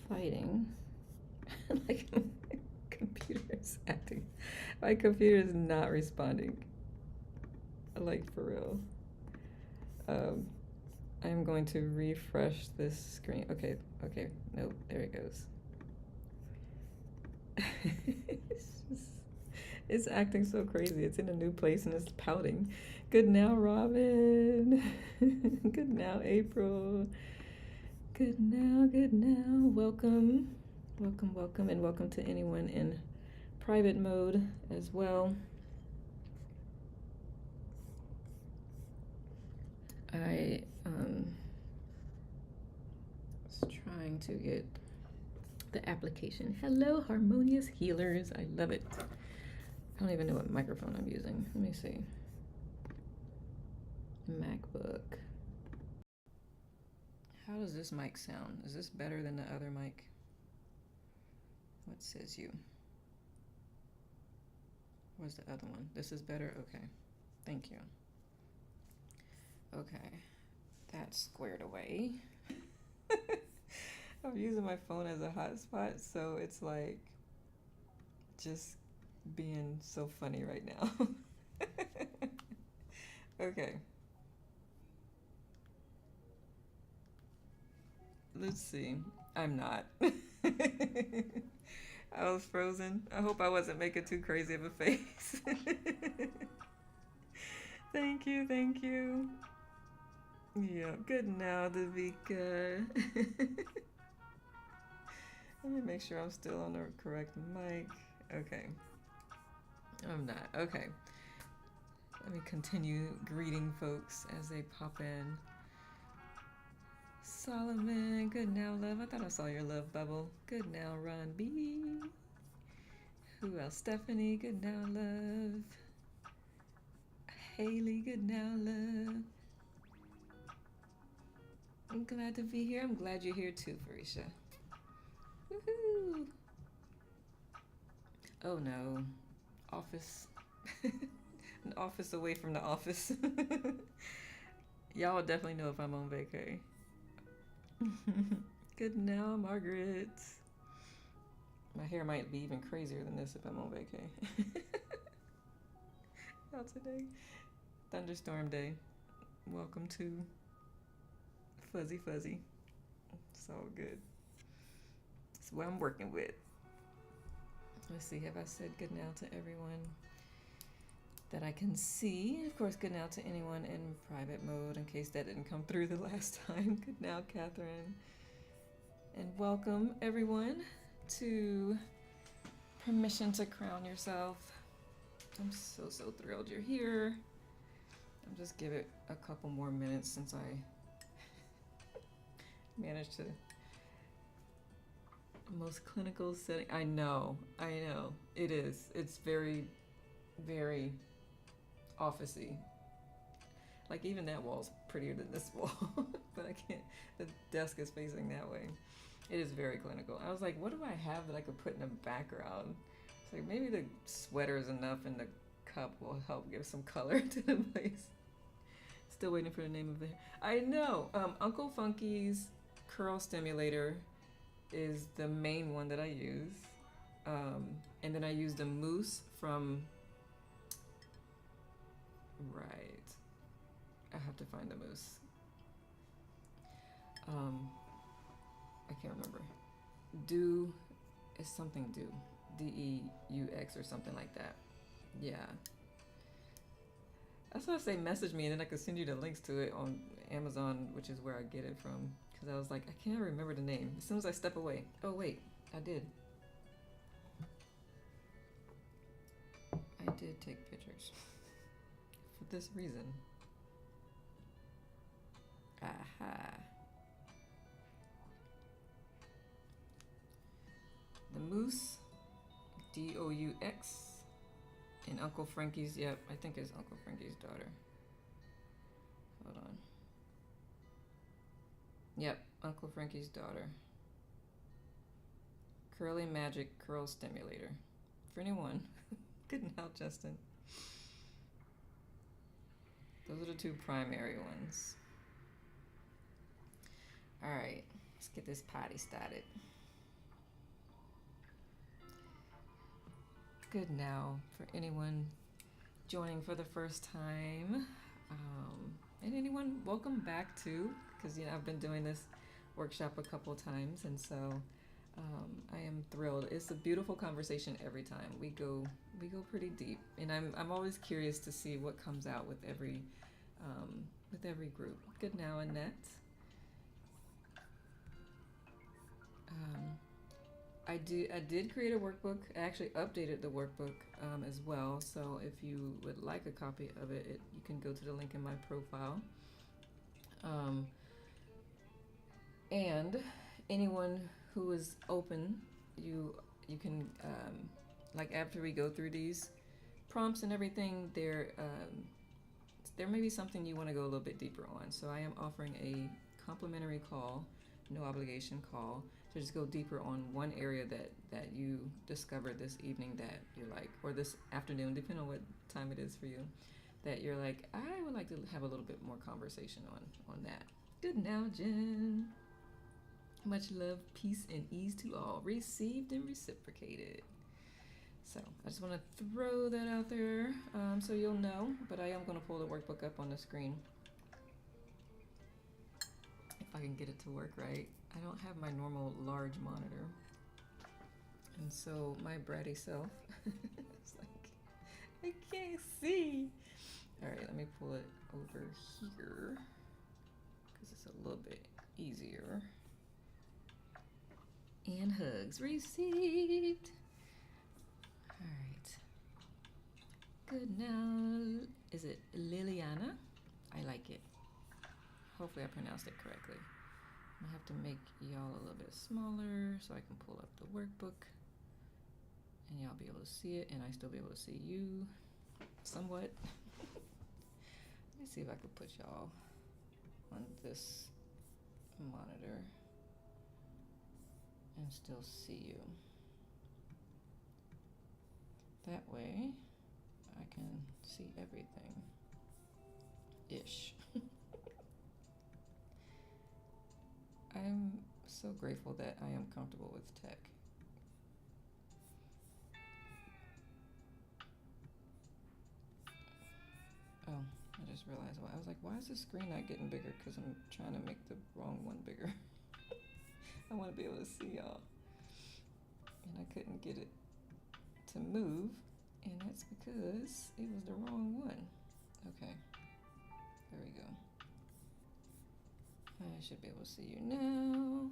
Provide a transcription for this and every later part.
fighting. Like my computer is acting. My computer is not responding. Like for real. Um, I'm going to refresh this screen. Okay, okay, nope, there it goes. it's just, it's acting so crazy. It's in a new place and it's pouting. Good now, Robin. Good now, April. Good now, good now. Welcome, welcome, welcome, and welcome to anyone in private mode as well. I was trying to get the application. Hello, harmonious healers. I love it. I don't even know what microphone I'm using. Let me see. MacBook. How does this mic sound? Is this better than the other mic? What says you? Where's the other one? This is better? Okay. Thank you. Okay. That's squared away. I'm using my phone as a hotspot, so it's like just being so funny right now. Okay. Let's see. I'm not. I was frozen. I hope I wasn't making too crazy of a face. Thank you, thank you. Yeah, good now, Davika. Let me make sure I'm still on the correct mic. Okay. I'm not. Okay. Let me continue greeting folks as they pop in. Solomon, good now, love. I thought I saw your love bubble. Good now, Ron B. Who else? Stephanie, good now, love. Haley, good now, love. I'm glad to be here. I'm glad you're here too, Farisha. Woohoo! Oh no. Office. An office away from the office. Y'all definitely know if I'm on vacay. Good now, Margaret. My hair might be even crazier than this if I'm on vacay. Out today. Thunderstorm day. Welcome to Fuzzy Fuzzy. It's all good. It's what I'm working with. Let's see, have I said good now to everyone that I can see? Of course, good now to anyone in private mode in case that didn't come through the last time. Good now, Catherine. And welcome everyone to Permission to Crown Yourself. I'm so thrilled you're here. I'll just give it a couple more minutes since I managed to most clinical setting. I know. It is. It's very, very officey. Like even that wall's prettier than this wall, but I can't. The desk is facing that way. It is very clinical. I was like, what do I have that I could put in the background? It's like maybe the sweater is enough, and the cup will help give some color to the place. Still waiting for the name of the. I know. Uncle Funky's curl stimulator is the main one that I use, and then I use the mousse from. Right. I have to find the mousse. I can't remember. Do is something do. DEUX or something like that. Yeah. That's why I say message me and then I can send you the links to it on Amazon, which is where I get it from. Because I was like, I can't remember the name. As soon as I step away. Oh, wait. I did. I did take pictures. For this reason. Aha. The Moose, DOUX, and Uncle Frankie's, yep, I think it's Uncle Frankie's daughter. Hold on. Yep, Uncle Frankie's daughter. Curly Magic Curl Stimulator. For anyone. Good now, Justin. Those are the two primary ones. Alright, let's get this party started. Good now for anyone joining for the first time. And anyone, welcome back too, because I've been doing this workshop a couple times, and so I am thrilled. It's a beautiful conversation every time. We go pretty deep, and I'm always curious to see what comes out with every group. Good now, Annette. I did create a workbook. I actually updated the workbook as well. So if you would like a copy of it, you can go to the link in my profile. And anyone who is open, you can like after we go through these prompts and everything, there may be something you want to go a little bit deeper on. So I am offering a complimentary call, no obligation call, to just go deeper on one area that you discovered this evening that you're like, or this afternoon, depending on what time it is for you, that you're like, I would like to have a little bit more conversation on that. Good now, Jen. Much love, peace, and ease to all, received and reciprocated. So I just want to throw that out there so you'll know, but I am going to pull the workbook up on the screen. If I can get it to work right. I don't have my normal large monitor. And so my bratty self is like, I can't see. All right, let me pull it over here because it's a little bit easier. And hugs received. All right. Good now. Is it Liliana? I like it. Hopefully I pronounced it correctly. I have to make y'all a little bit smaller so I can pull up the workbook and y'all be able to see it and I still be able to see you somewhat. Let me see if I can put y'all on this monitor and still see you. That way I can see everything ish. I'm so grateful that I am comfortable with tech. Oh, I just realized why. I was like, why is the screen not getting bigger? Because I'm trying to make the wrong one bigger. I want to be able to see y'all. And I couldn't get it to move. And that's because it was the wrong one. Okay. There we go. I should be able to see you now.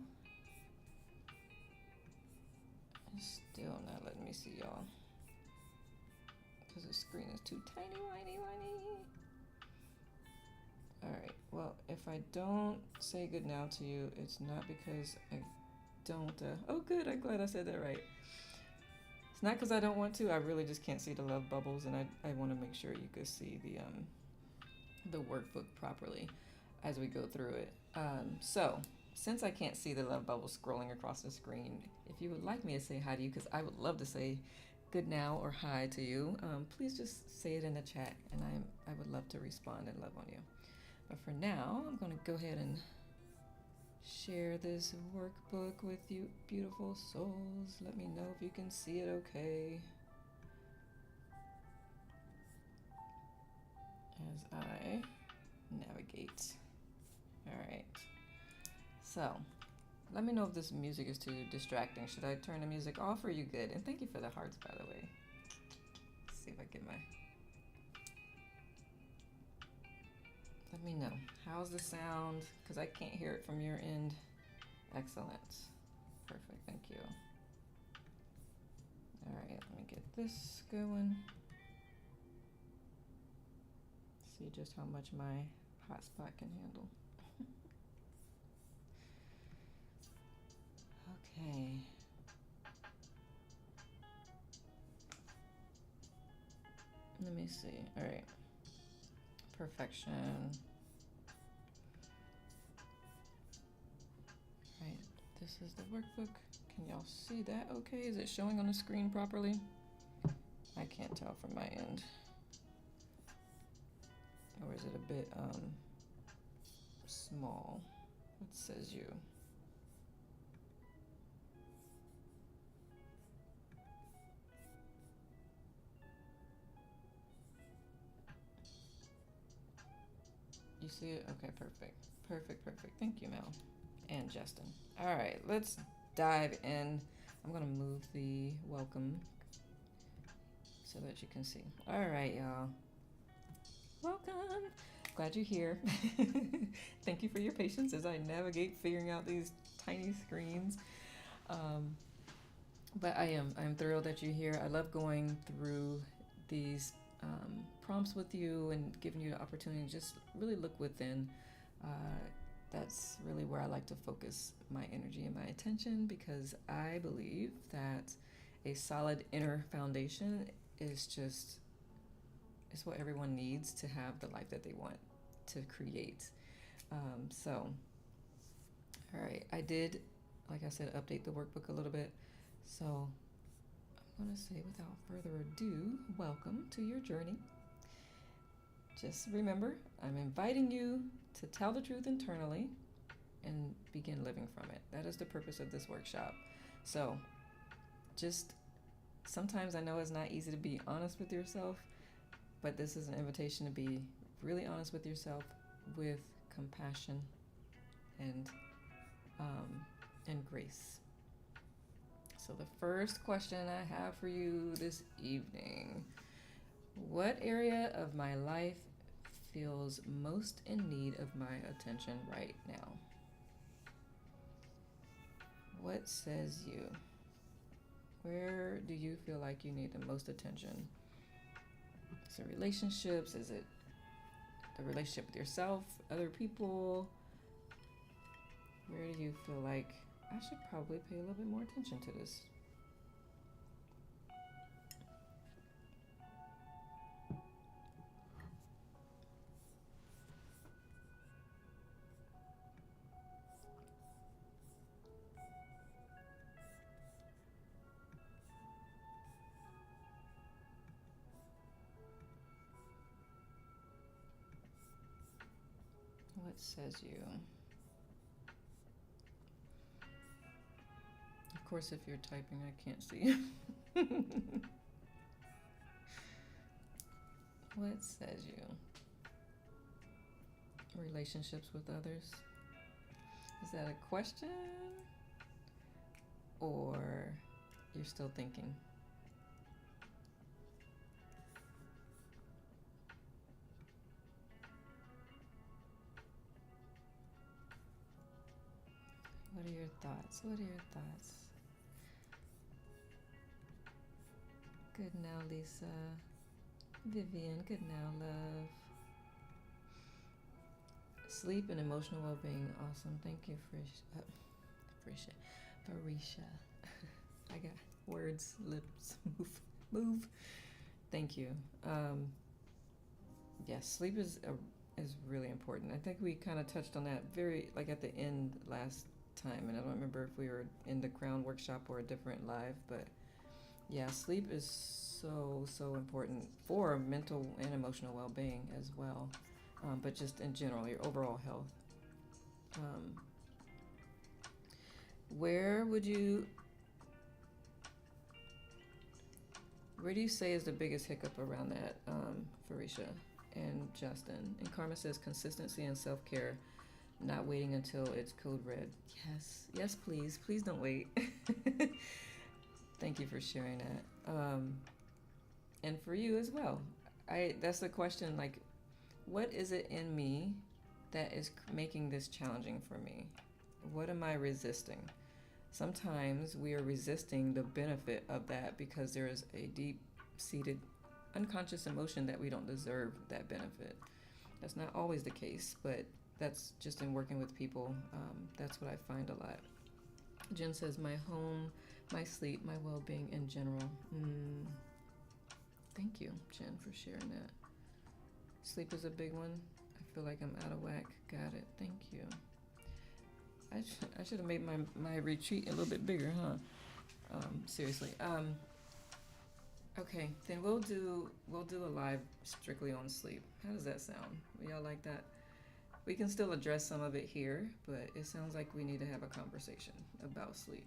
It's still not letting me see y'all because the screen is too tiny, whiny. Alright, well, if I don't say good now to you, it's not because I don't, oh good, I'm glad I said that right. It's not because I don't want to, I really just can't see the love bubbles, and I want to make sure you can see the workbook properly as we go through it. So, since I can't see the love bubble scrolling across the screen, if you would like me to say hi to you, because I would love to say good now or hi to you, please just say it in the chat, and I would love to respond and love on you. But for now, I'm going to go ahead and share this workbook with you, beautiful souls. Let me know if you can see it okay. As I navigate. Alright. So, let me know if this music is too distracting. Should I turn the music off or are you good? And thank you for the hearts, by the way. Let's see if I get my... Let me know. How's the sound? Because I can't hear it from your end. Excellent. Perfect, thank you. Alright, let me get this going. See just how much my hotspot can handle. Okay. Let me see. All right. Perfection. Right. This is the workbook. Can y'all see that okay? Is it showing on the screen properly? I can't tell from my end. Or is it a bit small? What says you? see it? Okay, perfect. Perfect, perfect. Thank you, Mel. And Justin. All right, let's dive in. I'm going to move the welcome so that you can see. All right, y'all. Welcome. Glad you're here. Thank you for your patience as I navigate figuring out these tiny screens. But I'm thrilled that you're here. I love going through these prompts with you and giving you the opportunity to just really look within. That's really where I like to focus my energy and my attention, because I believe that a solid inner foundation is what everyone needs to have the life that they want to create. So, all right, I did, like I said, update the workbook a little bit. So I'm going to say, without further ado, welcome to your journey. Just remember, I'm inviting you to tell the truth internally and begin living from it. That is the purpose of this workshop. So just sometimes I know it's not easy to be honest with yourself, but this is an invitation to be really honest with yourself with compassion and grace. So the first question I have for you this evening: what area of my life feels most in need of my attention right now? What says you? Where do you feel like you need the most attention? Is it relationships? Is it the relationship with yourself, other people? Where do you feel like I should probably pay a little bit more attention to this? What says you? Of course, if you're typing, I can't see. What says you? Relationships with others? Is that a question? Or you're still thinking? What are your thoughts? What are your thoughts? Good now, Lisa. Vivian, good now, love. Sleep and emotional well-being, awesome. Thank you, Farisha. I got words, lips, move. Thank you. Yes, sleep is really important. I think we kind of touched on that very at the end last time, and I don't remember if we were in the Crown workshop or a different live, but yeah, sleep is so important for mental and emotional well-being as well, but just in general, your overall health. Where do you say is the biggest hiccup around that, Farisha and Justin? And Karma says consistency and self-care, not waiting until it's code red. Yes, please don't wait. Thank you for sharing that. And for you as well. That's the question, what is it in me that is making this challenging for me? What am I resisting? Sometimes we are resisting the benefit of that because there is a deep-seated unconscious emotion that we don't deserve that benefit. That's not always the case, but that's just in working with people. That's what I find a lot. Jen says, my home, my sleep, my well-being in general. Thank you, Jen, for sharing that. Sleep is a big one. I feel like I'm out of whack. Got it. Thank you. I should have made my retreat a little bit bigger, huh? Seriously. Okay, then we'll do a live strictly on sleep. How does that sound? Y'all like that? We can still address some of it here, but it sounds like we need to have a conversation about sleep.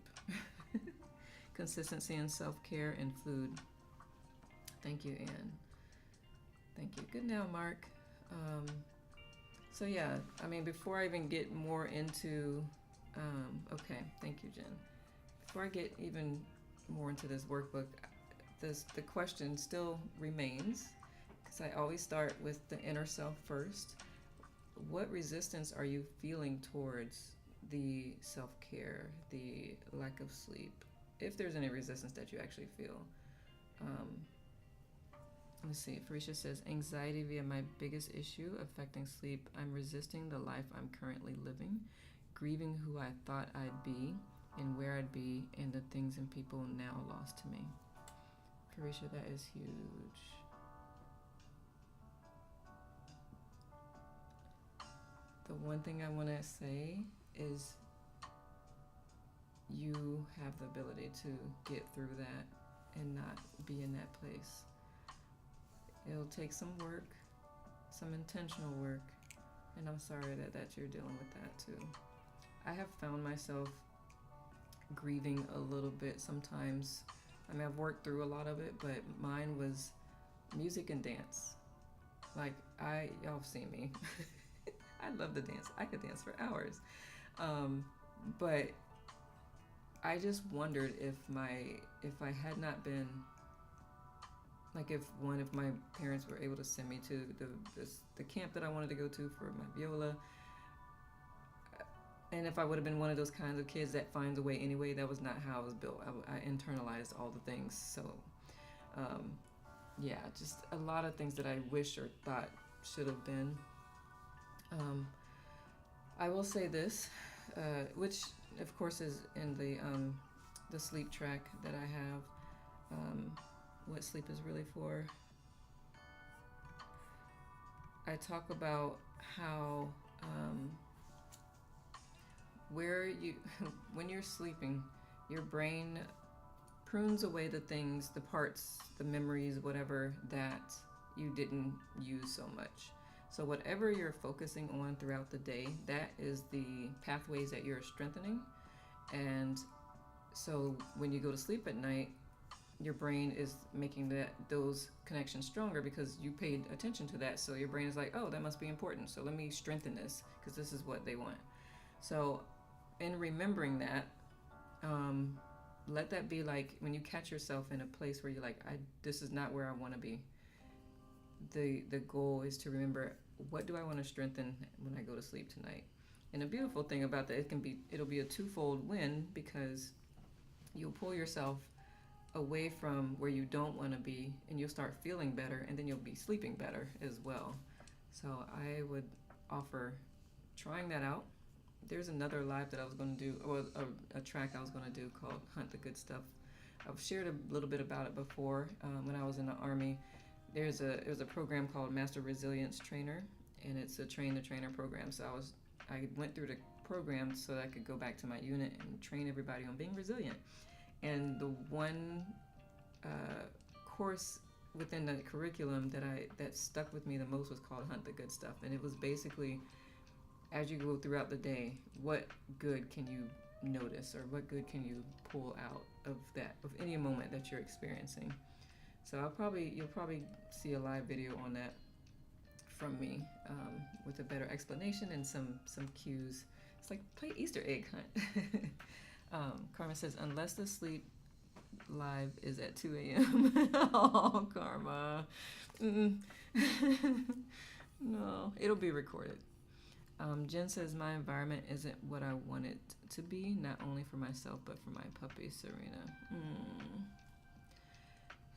Consistency and self-care and food. Thank you, Anne. Thank you. Good now, Mark. So yeah, I mean, before I even get more into, okay, thank you, Jen. Before I get even more into this workbook, the question still remains, because I always start with the inner self first. What resistance are you feeling towards the self-care, the lack of sleep, if there's any resistance that you actually feel? Um, let me see. Felicia says, anxiety via my biggest issue affecting sleep. I'm resisting the life I'm currently living, grieving who I thought I'd be and where I'd be, and the things and people now lost to me. Felicia, that is huge. The one thing I want to say is you have the ability to get through that and not be in that place. It'll take some work, some intentional work, and I'm sorry that you're dealing with that too. I have found myself grieving a little bit sometimes. I mean, I've worked through a lot of it, but mine was music and dance. Like, y'all have seen me. I love to dance. I could dance for hours. But I just wondered if I had not been, like, if my parents were able to send me to the camp that I wanted to go to for my viola, and if I would have been one of those kinds of kids that finds a way anyway. That was not how I was built. I internalized all the things. So, yeah, just a lot of things that I wish or thought should have been. I will say this, which of course is in the sleep track that I have. What sleep is really for. I talk about how when you're sleeping, your brain prunes away the things, the parts, the memories, whatever that you didn't use so much. So whatever you're focusing on throughout the day, that is the pathways that you're strengthening. And so when you go to sleep at night, your brain is making those connections stronger because you paid attention to that. So your brain is like, oh, that must be important. So let me strengthen this because this is what they want. So in remembering that, let that be like when you catch yourself in a place where you're like, this is not where I want to be. The goal is to remember, what do I want to strengthen when I go to sleep tonight? And the beautiful thing about that, it'll be a twofold win, because you'll pull yourself away from where you don't want to be, and you'll start feeling better, and then you'll be sleeping better as well. So I would offer trying that out. There's another live that I was going to do, or a track I was going to do called Hunt the Good Stuff. I've shared a little bit about it before. When I was in the Army, there was a program called Master Resilience Trainer, and it's a train-the-trainer program. So I went through the program so that I could go back to my unit and train everybody on being resilient. And the one course within the curriculum that stuck with me the most was called Hunt the Good Stuff. And it was basically, as you go throughout the day, what good can you notice, or what good can you pull out of any moment that you're experiencing? So you'll probably see a live video on that from me, with a better explanation and some cues. It's like play Easter egg hunt. Karma says, unless the sleep live is at 2 a.m. Oh, Karma. No, it'll be recorded. Jen says, my environment isn't what I want it to be, not only for myself, but for my puppy, Serena.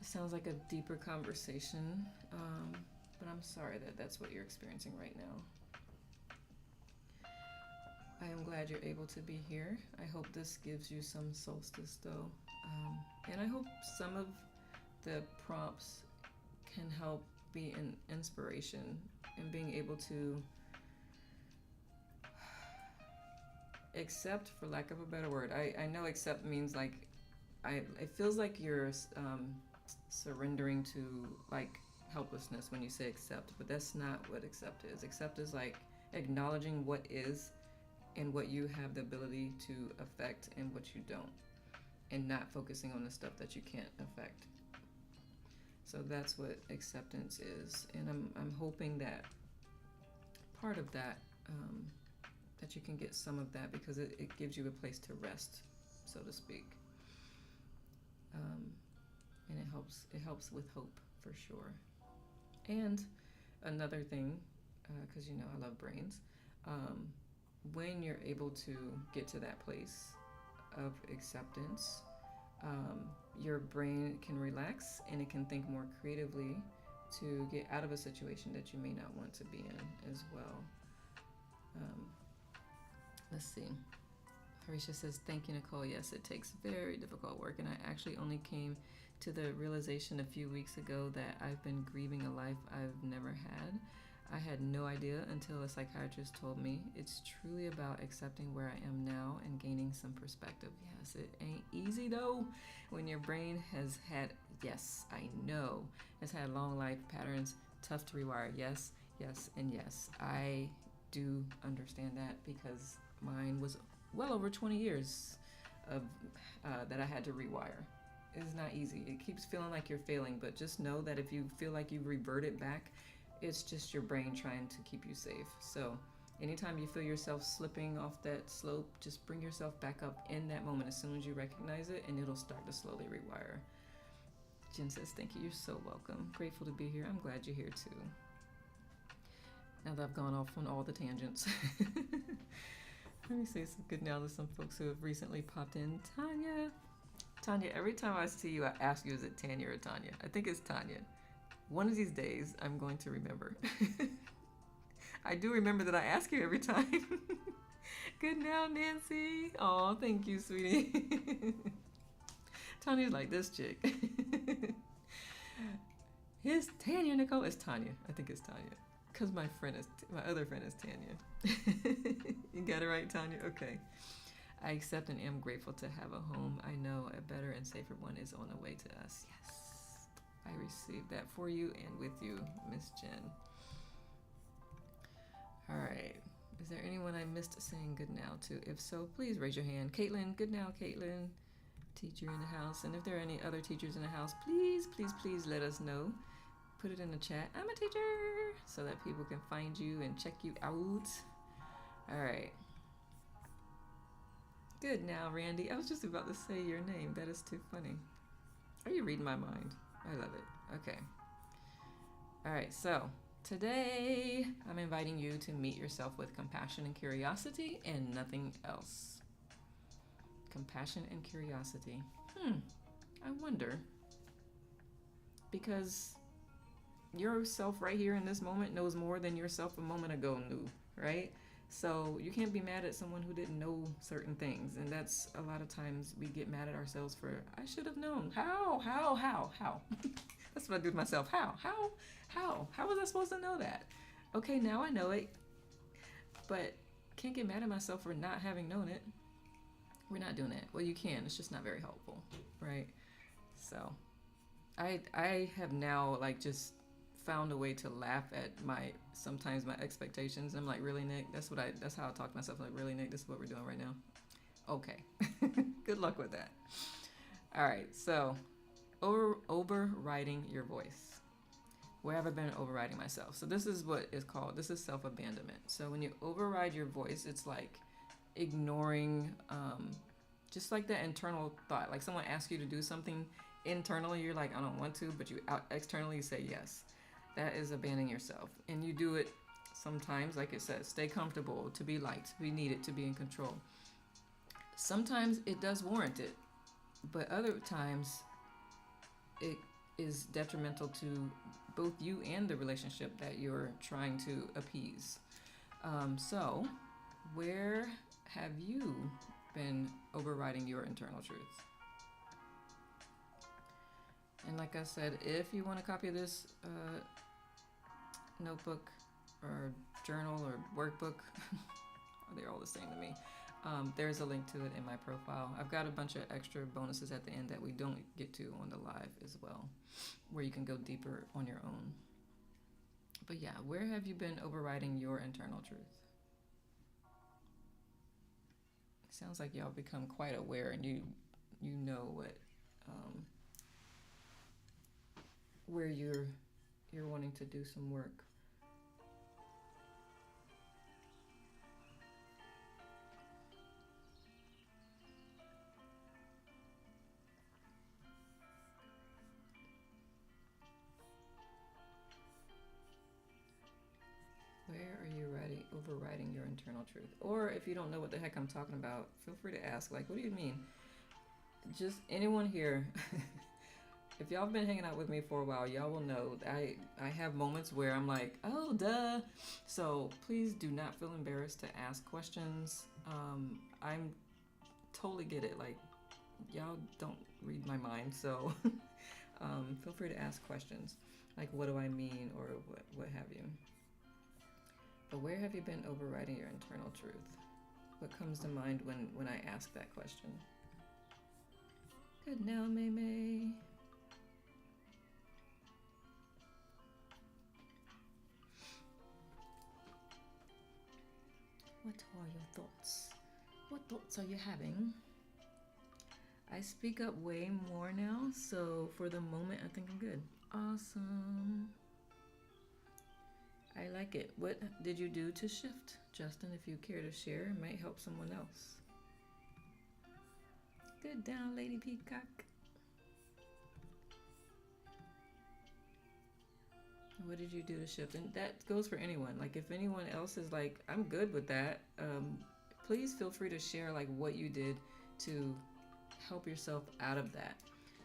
It sounds like a deeper conversation, but I'm sorry that's what you're experiencing right now. I am glad you're able to be here. I hope this gives you some solstice, though. And I hope some of the prompts can help be an inspiration in being able to accept, for lack of a better word. I know accept means like, it feels like you're surrendering to like helplessness when you say accept, but that's not what accept is. Accept is like acknowledging what is and what you have the ability to affect and what you don't, and not focusing on the stuff that you can't affect. So that's what acceptance is. And I'm hoping that part of that, that you can get some of that, because it gives you a place to rest, so to speak. And it helps with hope, for sure. And another thing, because I love brains, when you're able to get to that place of acceptance, your brain can relax and it can think more creatively to get out of a situation that you may not want to be in as well. Let's see. Harisha says, thank you, Nicole. Yes, it takes very difficult work, and I actually only came to the realization a few weeks ago that I've been grieving a life I've never had. I had no idea until a psychiatrist told me. It's truly about accepting where I am now and gaining some perspective. Yes, it ain't easy though when your brain has had, yes, I know, has had long life patterns, tough to rewire. Yes, yes, and yes. I do understand that, because mine was well over 20 years of that I had to rewire. It's not easy. It keeps feeling like you're failing, but just know that if you feel like you've reverted back, it's just your brain trying to keep you safe. So anytime you feel yourself slipping off that slope, just bring yourself back up in that moment as soon as you recognize it, and it'll start to slowly rewire. Jen says, thank you. You're so welcome. Grateful to be here. I'm glad you're here too. Now that I've gone off on all the tangents. Let me say some good now to some folks who have recently popped in. Tanya, every time I see you, I ask you, is it Tanya or Tanya? I think it's Tanya. One of these days, I'm going to remember. I do remember that I ask you every time. Good now, Nancy. Oh, thank you, sweetie. Tanya's like this chick. It's Tanya, Nicole. It's Tanya. I think it's Tanya. Because my other friend is Tanya. You got it right, Tanya? Okay. I accept and am grateful to have a home. I know a better and safer one is on the way to us. Yes. I received that for you and with you, Miss Jen. All right. Is there anyone I missed saying good now to? If so, please raise your hand. Caitlin, good now, Caitlin. Teacher in the house. And if there are any other teachers in the house, please, please, please let us know. Put it in the chat. I'm a teacher, so that people can find you and check you out. All right. Good now, Randy. I was just about to say your name. That is too funny. Are you reading my mind? I love it. Okay. All right. So today I'm inviting you to meet yourself with compassion and curiosity and nothing else. Compassion and curiosity. I wonder, because yourself right here in this moment knows more than yourself a moment ago knew, right? So you can't be mad at someone who didn't know certain things. And that's a lot of times we get mad at ourselves for, I should have known. How? That's what I do to myself. How was I supposed to know that? Okay, now I know it, but can't get mad at myself for not having known it. We're not doing it. Well, you can. It's just not very helpful, right? So I have now just found a way to laugh at sometimes my expectations. I'm like, really, Nick? That's how I talk to myself. Like, really, Nick? This is what we're doing right now? Okay. Good luck with that. All right. So overriding your voice. Where have I been overriding myself? So this is what is called, this is self-abandonment. So when you override your voice, it's like ignoring, just like that internal thought. Like someone asks you to do something internally, you're like, I don't want to, but you externally say yes. That is abandoning yourself. And you do it sometimes, like it says, stay comfortable, to be liked, to be needed, to be in control. Sometimes it does warrant it, but other times it is detrimental to both you and the relationship that you're trying to appease. So where have you been overriding your internal truth? And like I said, if you want a copy of this notebook or journal or workbook, they're all the same to me. There's a link to it in my profile. I've got a bunch of extra bonuses at the end that we don't get to on the live as well, where you can go deeper on your own. But yeah, where have you been overriding your internal truth? It sounds like y'all become quite aware, and you know what where you're wanting to do some work. overriding your internal truth? Or if you don't know what the heck I'm talking about, feel free to ask, like, what do you mean? Just anyone here, if y'all have been hanging out with me for a while, y'all will know I have moments where I'm like, oh, duh. So please do not feel embarrassed to ask questions. I'm totally get it. Like, y'all don't read my mind, so feel free to ask questions. Like, what do I mean, or what have you. But where have you been overriding your internal truth? What comes to mind when I ask that question? Good now, May May. What are your thoughts? What thoughts are you having? I speak up way more now, so for the moment, I think I'm good. Awesome. I like it. What did you do to shift? Justin, if you care to share, it might help someone else. Good down, Lady Peacock. What did you do to shift? And that goes for anyone. Like, if anyone else is like, I'm good with that, please feel free to share like what you did to help yourself out of that.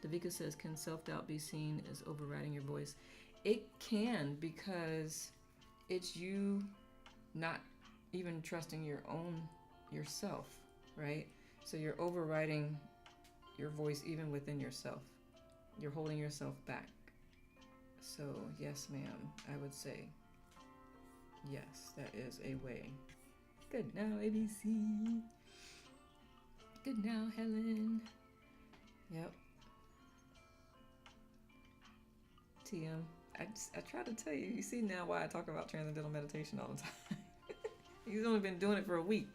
Davika says, can self-doubt be seen as overriding your voice? It can, because it's you not even trusting yourself, right? So you're overriding your voice even within yourself. You're holding yourself back. So yes, ma'am, I would say yes, that is a way. Good now, ABC. Good now, Helen. Yep. TM. I try to tell you. You see now why I talk about transcendental meditation all the time. He's only been doing it for a week.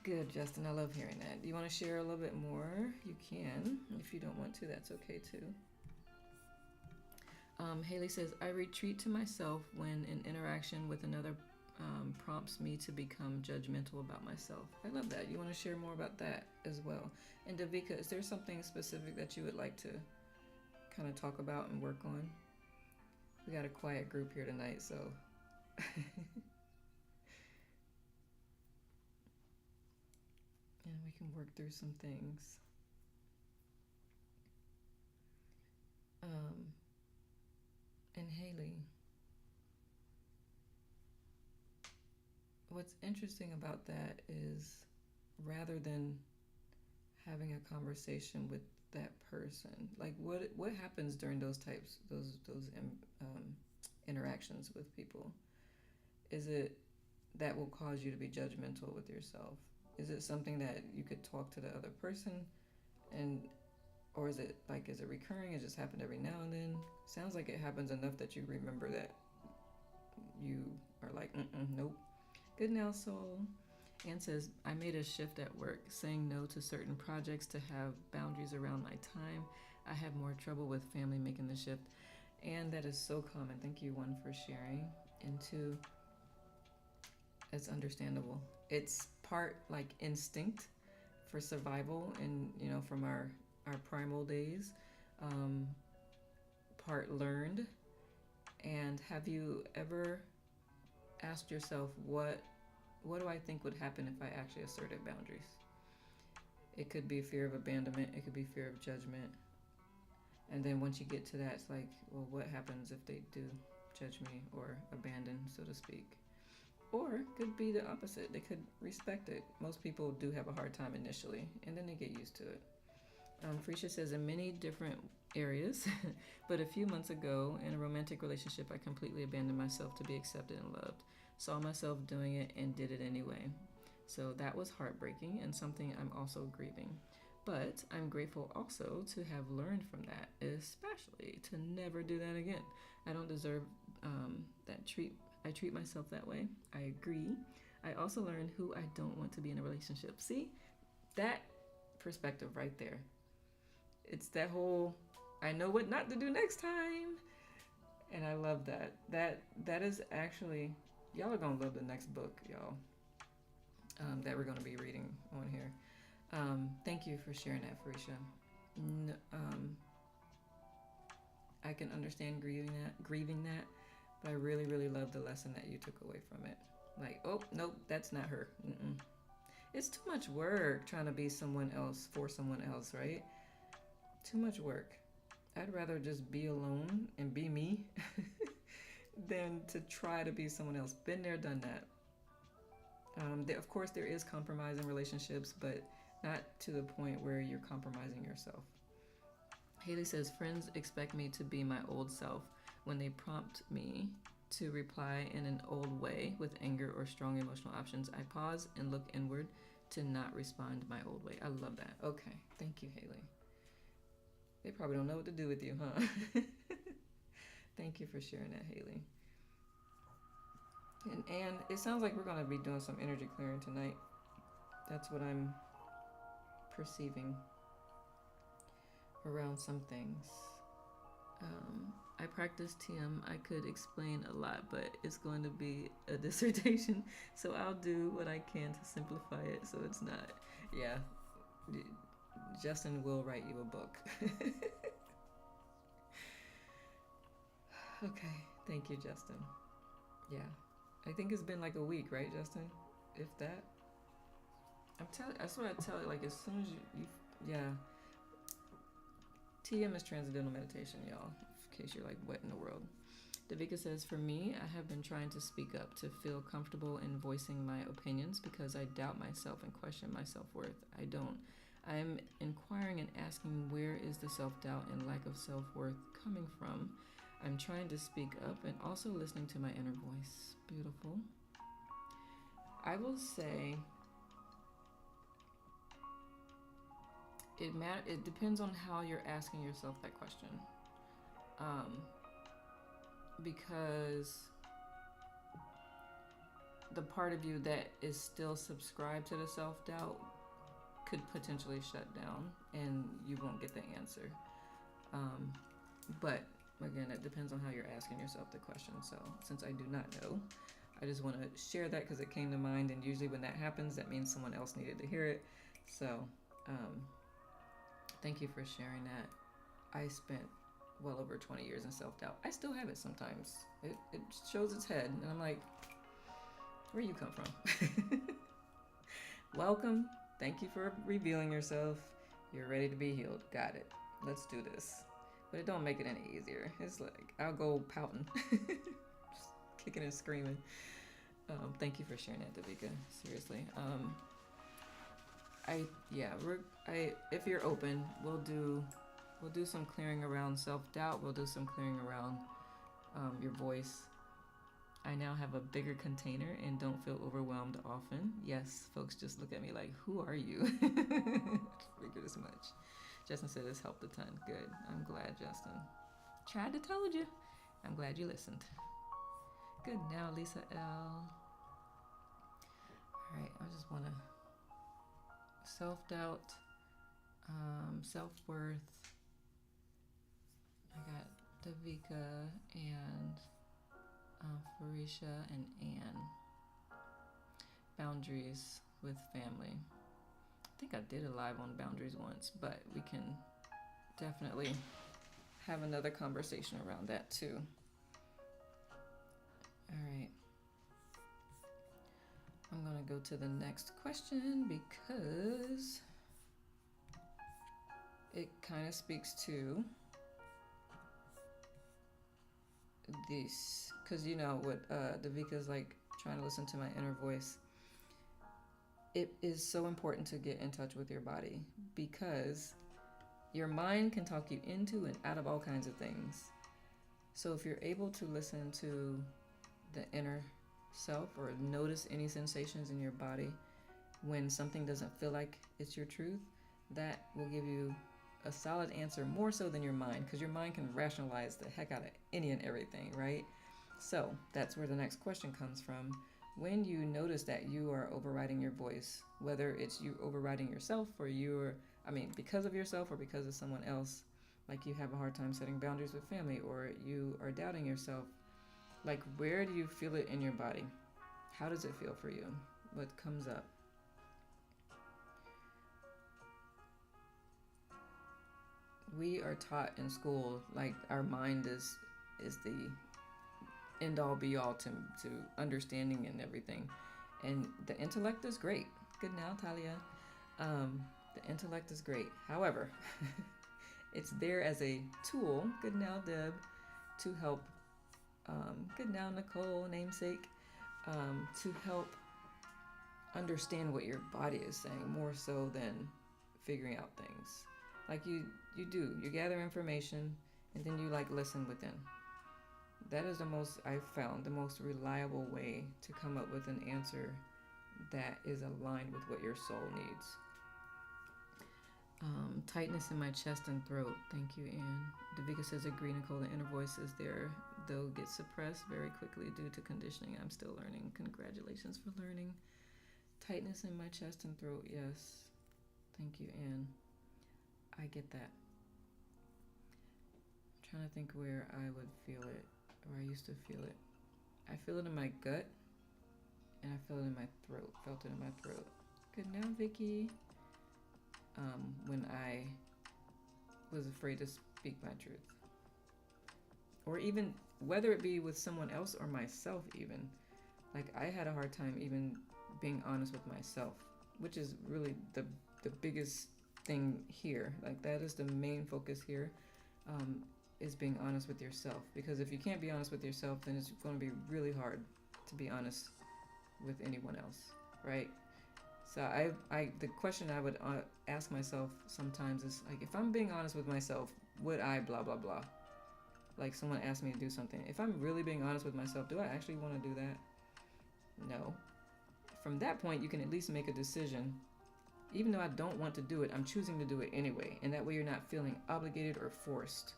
Good, Justin. I love hearing that. Do you want to share a little bit more? You can. If you don't want to, that's okay too. Haley says, I retreat to myself when an interaction with another prompts me to become judgmental about myself. I love that. You want to share more about that as well. And Davika, is there something specific that you would like to kind of talk about and work on? We got a quiet group here tonight, so. And we can work through some things. And Haley, what's interesting about that is, rather than having a conversation with that person, like what happens during those interactions with people? Is it that will cause you to be judgmental with yourself? Is it something that you could talk to the other person, or is it recurring? It just happened every now and then? Sounds like it happens enough that you remember that you are like, nope. Good now, soul. Anne says, I made a shift at work, saying no to certain projects to have boundaries around my time. I have more trouble with family making the shift. And that is so common. Thank you, one, for sharing. And two, it's understandable. It's part like instinct for survival, and from our primal days, part learned. And have you ever asked yourself, what do I think would happen if I actually asserted boundaries? It could be fear of abandonment, it could be fear of judgment. And then once you get to that, it's like, well, what happens if they do judge me or abandon, so to speak? Or it could be the opposite. They could respect it. Most people do have a hard time initially, and then they get used to it. Frisha says, in many different areas, but a few months ago, in a romantic relationship, I completely abandoned myself to be accepted and loved. Saw myself doing it and did it anyway. So that was heartbreaking and something I'm also grieving. But I'm grateful also to have learned from that, especially to never do that again. I don't deserve that treat. I treat myself that way. I agree. I also learned who I don't want to be in a relationship. See, that perspective right there. It's that whole, I know what not to do next time. And I love that. That is actually, y'all are going to love the next book, y'all, that we're going to be reading on here. Thank you for sharing that, Farisha. I can understand grieving that, But I really, really love the lesson that you took away from it. Like, oh, nope, that's not her. Mm-mm. It's too much work trying to be someone else for someone else, right? Too much work. I'd rather just be alone and be me than to try to be someone else. Been there, done that. Of course, there is compromise in relationships, but not to the point where you're compromising yourself. Haley says, friends expect me to be my old self. When they prompt me to reply in an old way with anger or strong emotional options, I pause and look inward to not respond my old way. I love that. Okay, thank you, Haley. They probably don't know what to do with you, huh? Thank you for sharing that, Haley. And it sounds like we're going to be doing some energy clearing tonight. That's what I'm perceiving around some things. I practice TM. I could explain a lot, but it's going to be a dissertation, so I'll do what I can to simplify it so it's not. Yeah, Justin will write you a book. Okay, thank you, Justin. Yeah, I think it's been like a week, right, Justin? If that. That's what I tell you. Like as soon as you yeah. TM is transcendental meditation, y'all. In case you're like, what in the world? Davika says, for me, I have been trying to speak up to feel comfortable in voicing my opinions because I doubt myself and question my self-worth. I don't. I am inquiring and asking, where is the self-doubt and lack of self-worth coming from? I'm trying to speak up and also listening to my inner voice. Beautiful. I will say it depends on how you're asking yourself that question. Because the part of you that is still subscribed to the self-doubt could potentially shut down and you won't get the answer. But again, it depends on how you're asking yourself the question. So since I do not know, I just want to share that because it came to mind, and usually when that happens, that means someone else needed to hear it. So thank you for sharing that. I spent well over 20 years in self-doubt. I still have it sometimes. It shows its head, and I'm like, where you come from? Welcome. Thank you for revealing yourself. You're ready to be healed. Got it. Let's do this. But it don't make it any easier. It's like, I'll go pouting. Just kicking and screaming. Thank you for sharing that, Davika. Seriously. If you're open, we'll do some clearing around self-doubt. We'll do some clearing around your voice. I now have a bigger container and don't feel overwhelmed often. Yes, folks just look at me like, who are you? Figured as much. Justin said this helped a ton. Good. I'm glad, Justin. Tried to told you. I'm glad you listened. Good. Now, Lisa L. All right. I just want to self-doubt, self-worth. I got Davika and Farisha and Anne. Boundaries with family. I think I did a live on boundaries once, but we can definitely have another conversation around that too. All right. I'm going to go to the next question because it kind of speaks to this, because you know what Davika's like, trying to listen to my inner voice. It is so important to get in touch with your body because your mind can talk you into and out of all kinds of things. So if you're able to listen to the inner self or notice any sensations in your body when something doesn't feel like it's your truth, that will give you a solid answer, more so than your mind, because your mind can rationalize the heck out of any and everything, right? So that's where the next question comes from. When you notice that you are overriding your voice, whether it's you overriding yourself or because of yourself or because of someone else, like you have a hard time setting boundaries with family or you are doubting yourself, like where do you feel it in your body? How does it feel for you? What comes up? We are taught in school, like our mind is the end all be all to understanding and everything. And the intellect is great. Good now, Talia. The intellect is great. However, it's there as a tool. Good now, Deb, to help. Good now, Nicole, namesake, to help understand what your body is saying more so than figuring out things. Like you gather information and then you like listen within. That is the most, I've found, the most reliable way to come up with an answer that is aligned with what your soul needs. Tightness in my chest and throat. Thank you, Anne. Davika says, agree, Nicole. The inner voice is there, though get suppressed very quickly due to conditioning. I'm still learning. Congratulations for learning. Tightness in my chest and throat. Yes. Thank you, Anne. I get that. I'm trying to think where I would feel it, or I used to feel it. I feel it in my gut, and I feel it in my throat. Felt it in my throat. Good now, Vicky. When I was afraid to speak my truth. Or even, whether it be with someone else or myself even. Like, I had a hard time even being honest with myself, which is really the biggest thing here. Like, that is the main focus here, is being honest with yourself. Because if you can't be honest with yourself, then it's going to be really hard to be honest with anyone else, right? So the question I would ask myself sometimes is, like, if I'm being honest with myself, would I blah, blah, blah? Like, someone asked me to do something. If I'm really being honest with myself, do I actually want to do that? No. From that point, you can at least make a decision. Even though I don't want to do it, I'm choosing to do it anyway. And that way you're not feeling obligated or forced.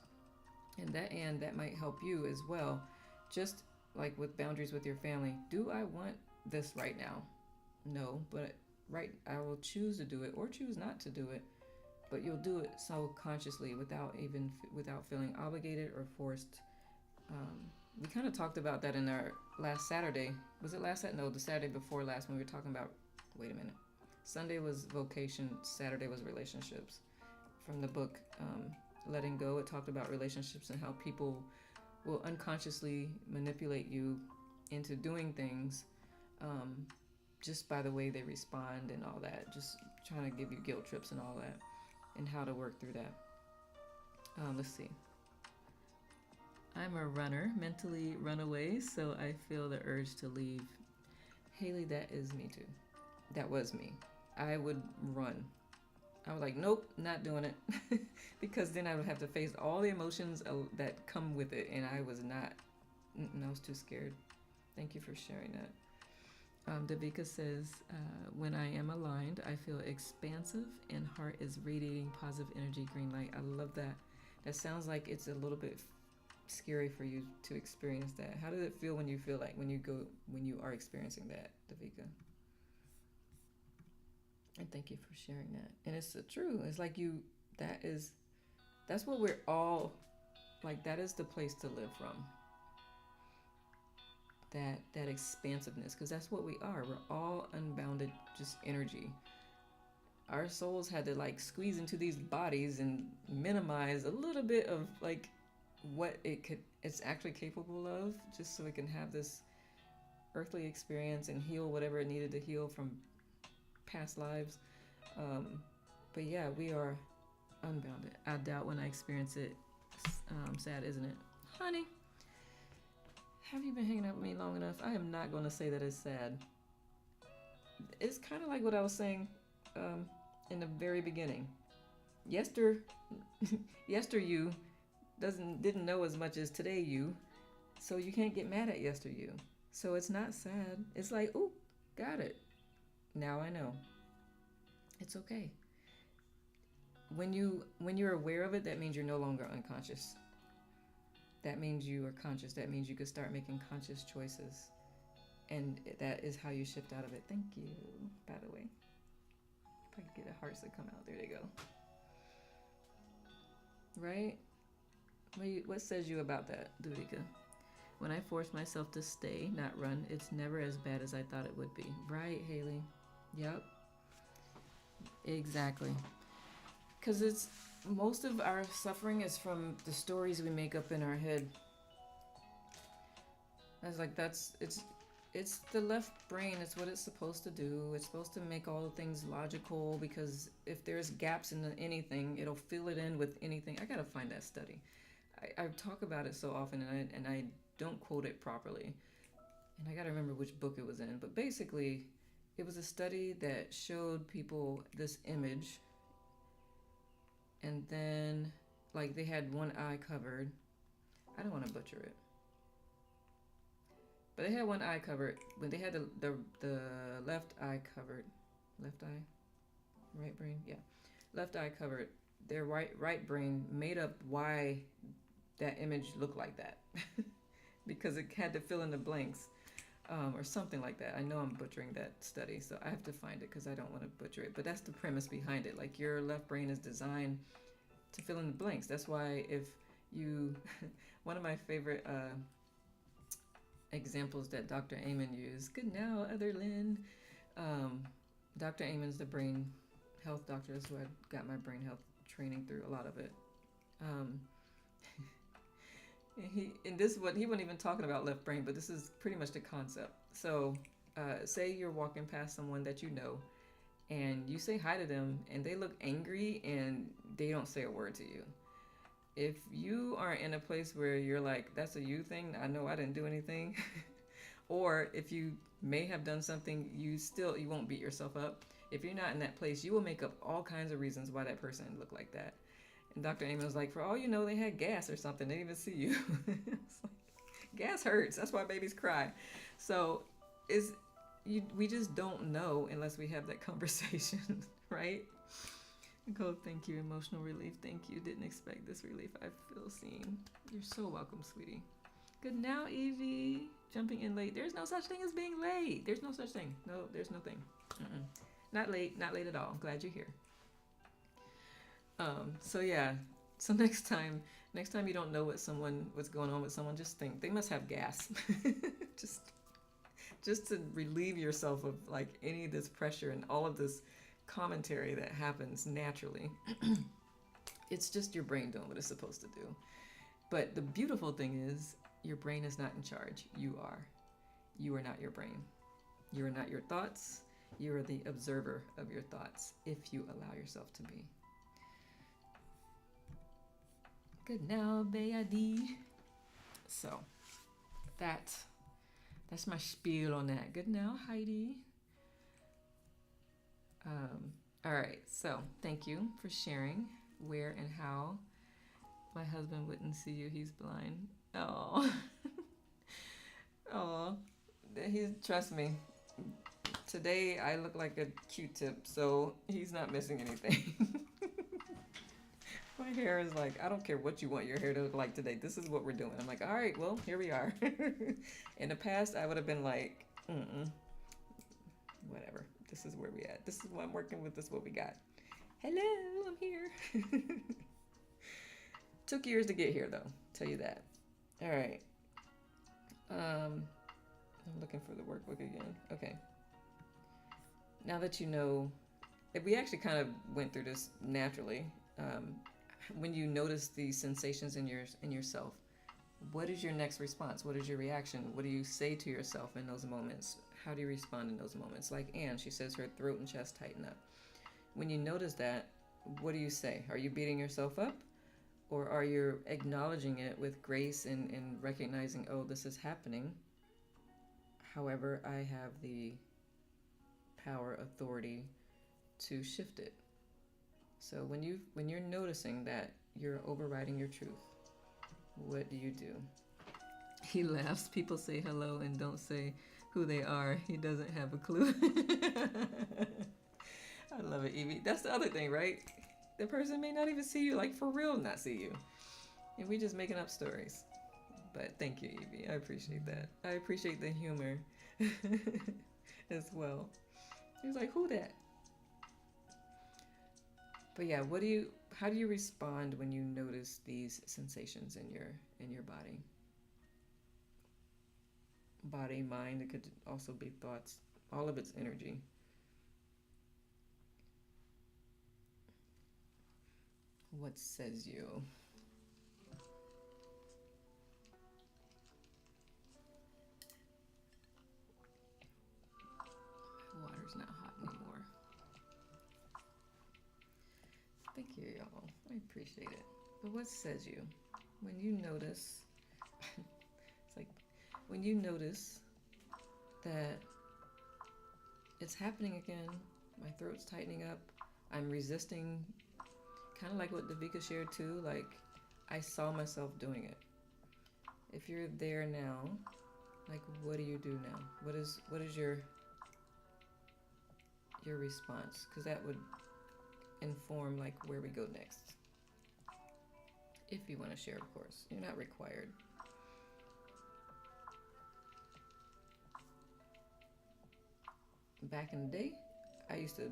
And that might help you as well. Just like with boundaries with your family. Do I want this right now? No, but I will choose to do it or choose not to do it, but you'll do it so consciously without feeling obligated or forced. We kind of talked about that in our last Saturday. Was it last Saturday? No, the Saturday before last when we were talking about, wait a minute. Sunday was vocation, Saturday was relationships. From the book Letting Go, it talked about relationships and how people will unconsciously manipulate you into doing things just by the way they respond and all that, just trying to give you guilt trips and all that, and how to work through that. Let's see. I'm a runner, mentally run away, so I feel the urge to leave. Haley, that is me too. That was me. I would run. I was like, nope, not doing it. Because then I would have to face all the emotions that come with it, and I was too scared. Thank you for sharing that. Davika says, when I am aligned, I feel expansive and heart is radiating positive energy, green light. I love that. That sounds like it's a little bit scary for you to experience that. How does it feel when you feel like when you are experiencing that, Davika? And thank you for sharing that. And it's true. It's like that's what we're all, like, that is the place to live from. That expansiveness, because that's what we are. We're all unbounded, just energy. Our souls had to like squeeze into these bodies and minimize a little bit of like what it's actually capable of, just so it can have this earthly experience and heal whatever it needed to heal from past lives. But yeah, we are unbounded. I doubt when I experience it. Sad, isn't it, honey? Have you been hanging out with me long enough? I am not going to say that it's sad. It's kind of like what I was saying in the very beginning. Yester you didn't know as much as today you, so you can't get mad at yester you. So it's not sad. It's like, ooh, got it. Now I know. It's okay. When you're aware of it, that means you're no longer unconscious. That means you are conscious. That means you could start making conscious choices. And that is how you shift out of it. Thank you, by the way. If I could get the hearts to come out. There they go. Right? What says you about that, Dudika? When I force myself to stay, not run, it's never as bad as I thought it would be. Right, Haley? Yep. Exactly. Because most of our suffering is from the stories we make up in our head. I was like, it's the left brain. It's what it's supposed to do. It's supposed to make all things logical because if there's gaps in anything, it'll fill it in with anything. I gotta find that study. I talk about it so often and I don't quote it properly. And I gotta remember which book it was in. But basically, it was a study that showed people this image and then like they had one eye covered. I don't want to butcher it. But they had one eye covered. When they had the left eye covered, left eye, right brain, yeah, left eye covered. Their right brain made up why that image looked like that, because it had to fill in the blanks, or something like that. I know I'm butchering that study, so I have to find it because I don't want to butcher it. But that's the premise behind it. Like your left brain is designed to fill in the blanks. That's why if you, one of my favorite examples that Dr. Amen used. Good now, other Lynn. Dr. Amen's the brain health doctor. That's who I got my brain health training through, a lot of it. This what he wasn't even talking about left brain, but this is pretty much the concept. So, say you're walking past someone that you know, and you say hi to them, and they look angry, and they don't say a word to you. If you are in a place where you're like, that's a you thing, I know I didn't do anything, or if you may have done something, you won't beat yourself up. If you're not in that place, you will make up all kinds of reasons why that person looked like that. And Dr. Amen was like, for all you know, they had gas or something. They didn't even see you. It's like, gas hurts. That's why babies cry. So we just don't know unless we have that conversation, right? Nicole, thank you. Emotional relief. Thank you. Didn't expect this relief. I feel seen. You're so welcome, sweetie. Good now, Evie. Jumping in late. There's no such thing as being late. There's no such thing. No, there's no thing. Not late. Not late at all. I'm glad you're here. So yeah. So next time you don't know what's going on with someone, just think they must have gas. just to relieve yourself of like any of this pressure and all of this commentary that happens naturally. It's just your brain doing what it's supposed to do. But the beautiful thing is your brain is not in charge. You are. You are not your brain. You are not your thoughts. You are the observer of your thoughts if you allow yourself to be. Good now, Bayadi. So that's my spiel on that. Good now, Heidi. All right, so thank you for sharing where and how my husband wouldn't see you. He's blind. Oh, oh, trust me. Today I look like a Q-tip, so he's not missing anything. My hair is like, I don't care what you want your hair to look like today. This is what we're doing. I'm like, all right, well, here we are. In the past, I would have been like, whatever. This is where we at. This is what I'm working with. This is what we got. Hello, I'm here. Took years to get here, though. Tell you that. All right. I'm looking for the workbook again. Okay. Now that you know, we actually kind of went through this naturally. When you notice these sensations in yourself, what is your next response? What is your reaction? What do you say to yourself in those moments? How do you respond in those moments? Like Anne, she says her throat and chest tighten up. When you notice that, what do you say? Are you beating yourself up? Or are you acknowledging it with grace and recognizing, oh, this is happening. However, I have the power, authority to shift it. So when you're noticing that you're overriding your truth, what do you do? He laughs. People say hello and don't say who they are. He doesn't have a clue. I love it, Evie. That's the other thing, right? The person may not even see you, like for real not see you. And we just making up stories. But thank you, Evie. I appreciate that. I appreciate the humor as well. He was like, who that? But yeah, how do you respond when you notice these sensations in your body? Body, mind, it could also be thoughts, all of its energy. What says you? Thank you, y'all. I appreciate it. But what says you when you notice? It's like when you notice that it's happening again. My throat's tightening up. I'm resisting. Kind of like what Davika shared too. Like I saw myself doing it. If you're there now, like what do you do now? What is your response? Because that would inform like where we go next. If you want to share, of course. You're not required. Back in the day, I used to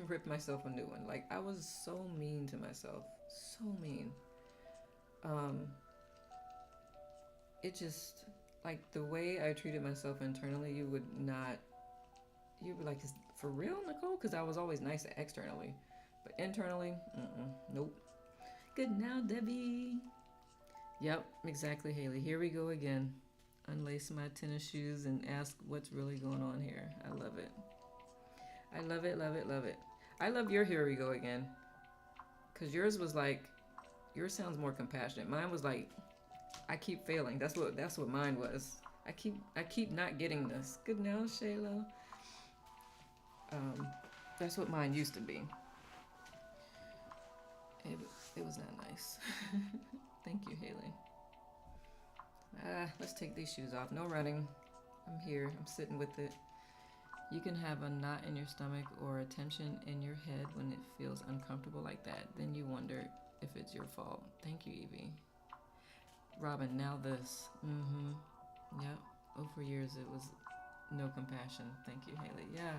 rip myself a new one. Like I was so mean to myself. So mean. It just like the way I treated myself internally, you would be like, is for real, Nicole? Because I was always nice externally, but internally, nope. Good now, Debbie. Yep, exactly, Haley. Here we go again. Unlace my tennis shoes and ask what's really going on here. I love it. I love it, love it, love it. I love your here we go again. Because yours was like, yours sounds more compassionate. Mine was like, I keep failing. That's what mine was. I keep not getting this. Good now, Shayla. That's what mine used to be. It was not nice. Thank you, Haley. Let's take these shoes off. No running. I'm here. I'm sitting with it. You can have a knot in your stomach or a tension in your head when it feels uncomfortable like that. Then you wonder if it's your fault. Thank you, Evie. Robin, now this. Yep. Oh, for years it was no compassion. Thank you, Haley. Yeah.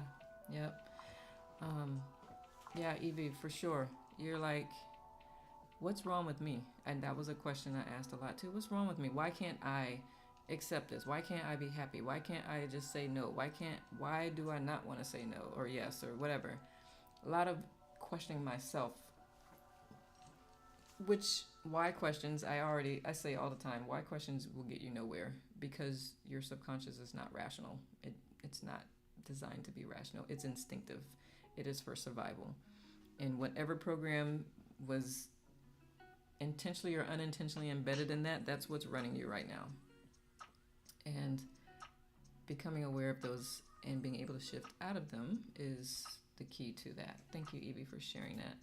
Yep. Yeah, Evie, for sure. You're like, what's wrong with me? And that was a question I asked a lot too. What's wrong with me? Why can't I accept this? Why can't I be happy? Why can't I just say no? Why do I not want to say no or yes or whatever? A lot of questioning myself. Which why questions I say all the time, why questions will get you nowhere because your subconscious is not rational. It's not designed to be rational. It's instinctive. It is for survival. And whatever program was intentionally or unintentionally embedded in that, that's what's running you right now. And becoming aware of those and being able to shift out of them is the key to that. Thank you, Evie, for sharing that.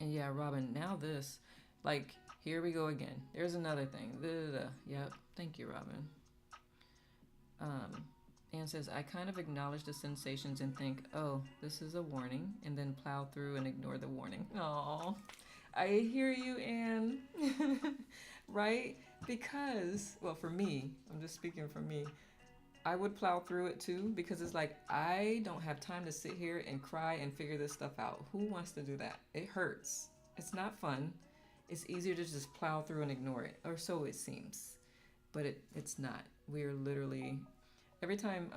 And yeah, Robin, now this, like, here we go again. There's another thing. Yep. Thank you, Robin. Anne says, I kind of acknowledge the sensations and think, oh, this is a warning, and then plow through and ignore the warning. Aw, I hear you, Anne. Right? Because, well, for me, I'm just speaking for me, I would plow through it too, because it's like, I don't have time to sit here and cry and figure this stuff out. Who wants to do that? It hurts. It's not fun. It's easier to just plow through and ignore it, or so it seems. But it's not. We are literally, every time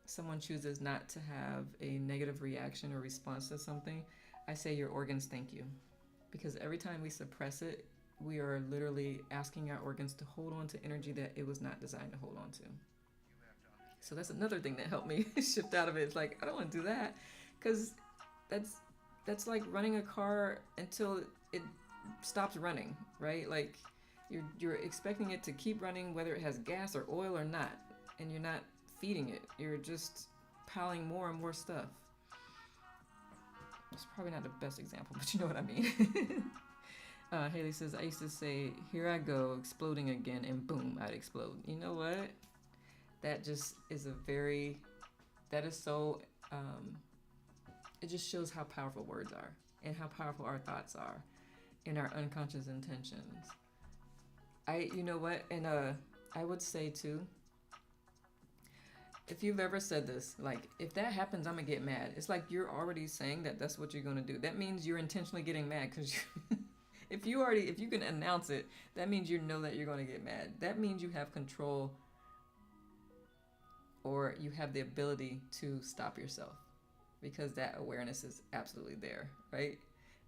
someone chooses not to have a negative reaction or response to something, I say your organs thank you. Because every time we suppress it, we are literally asking our organs to hold on to energy that it was not designed to hold on to. So that's another thing that helped me shift out of it. It's like, I don't want to do that, because that's like running a car until it stops running, right? Like you're expecting it to keep running whether it has gas or oil or not, and you're not feeding it. You're just piling more and more stuff. It's probably not the best example, but you know what I mean. Haley says, I used to say, here I go, exploding again, and boom, I'd explode. You know what? That just is that is so, it just shows how powerful words are and how powerful our thoughts are and our unconscious intentions. You know what? And I would say too, if you've ever said this, like, if that happens, I'm gonna get mad. It's like you're already saying that that's what you're gonna do. That means you're intentionally getting mad, because if you can announce it, that means you know that you're gonna get mad. That means you have control, or you have the ability to stop yourself, because that awareness is absolutely there, right?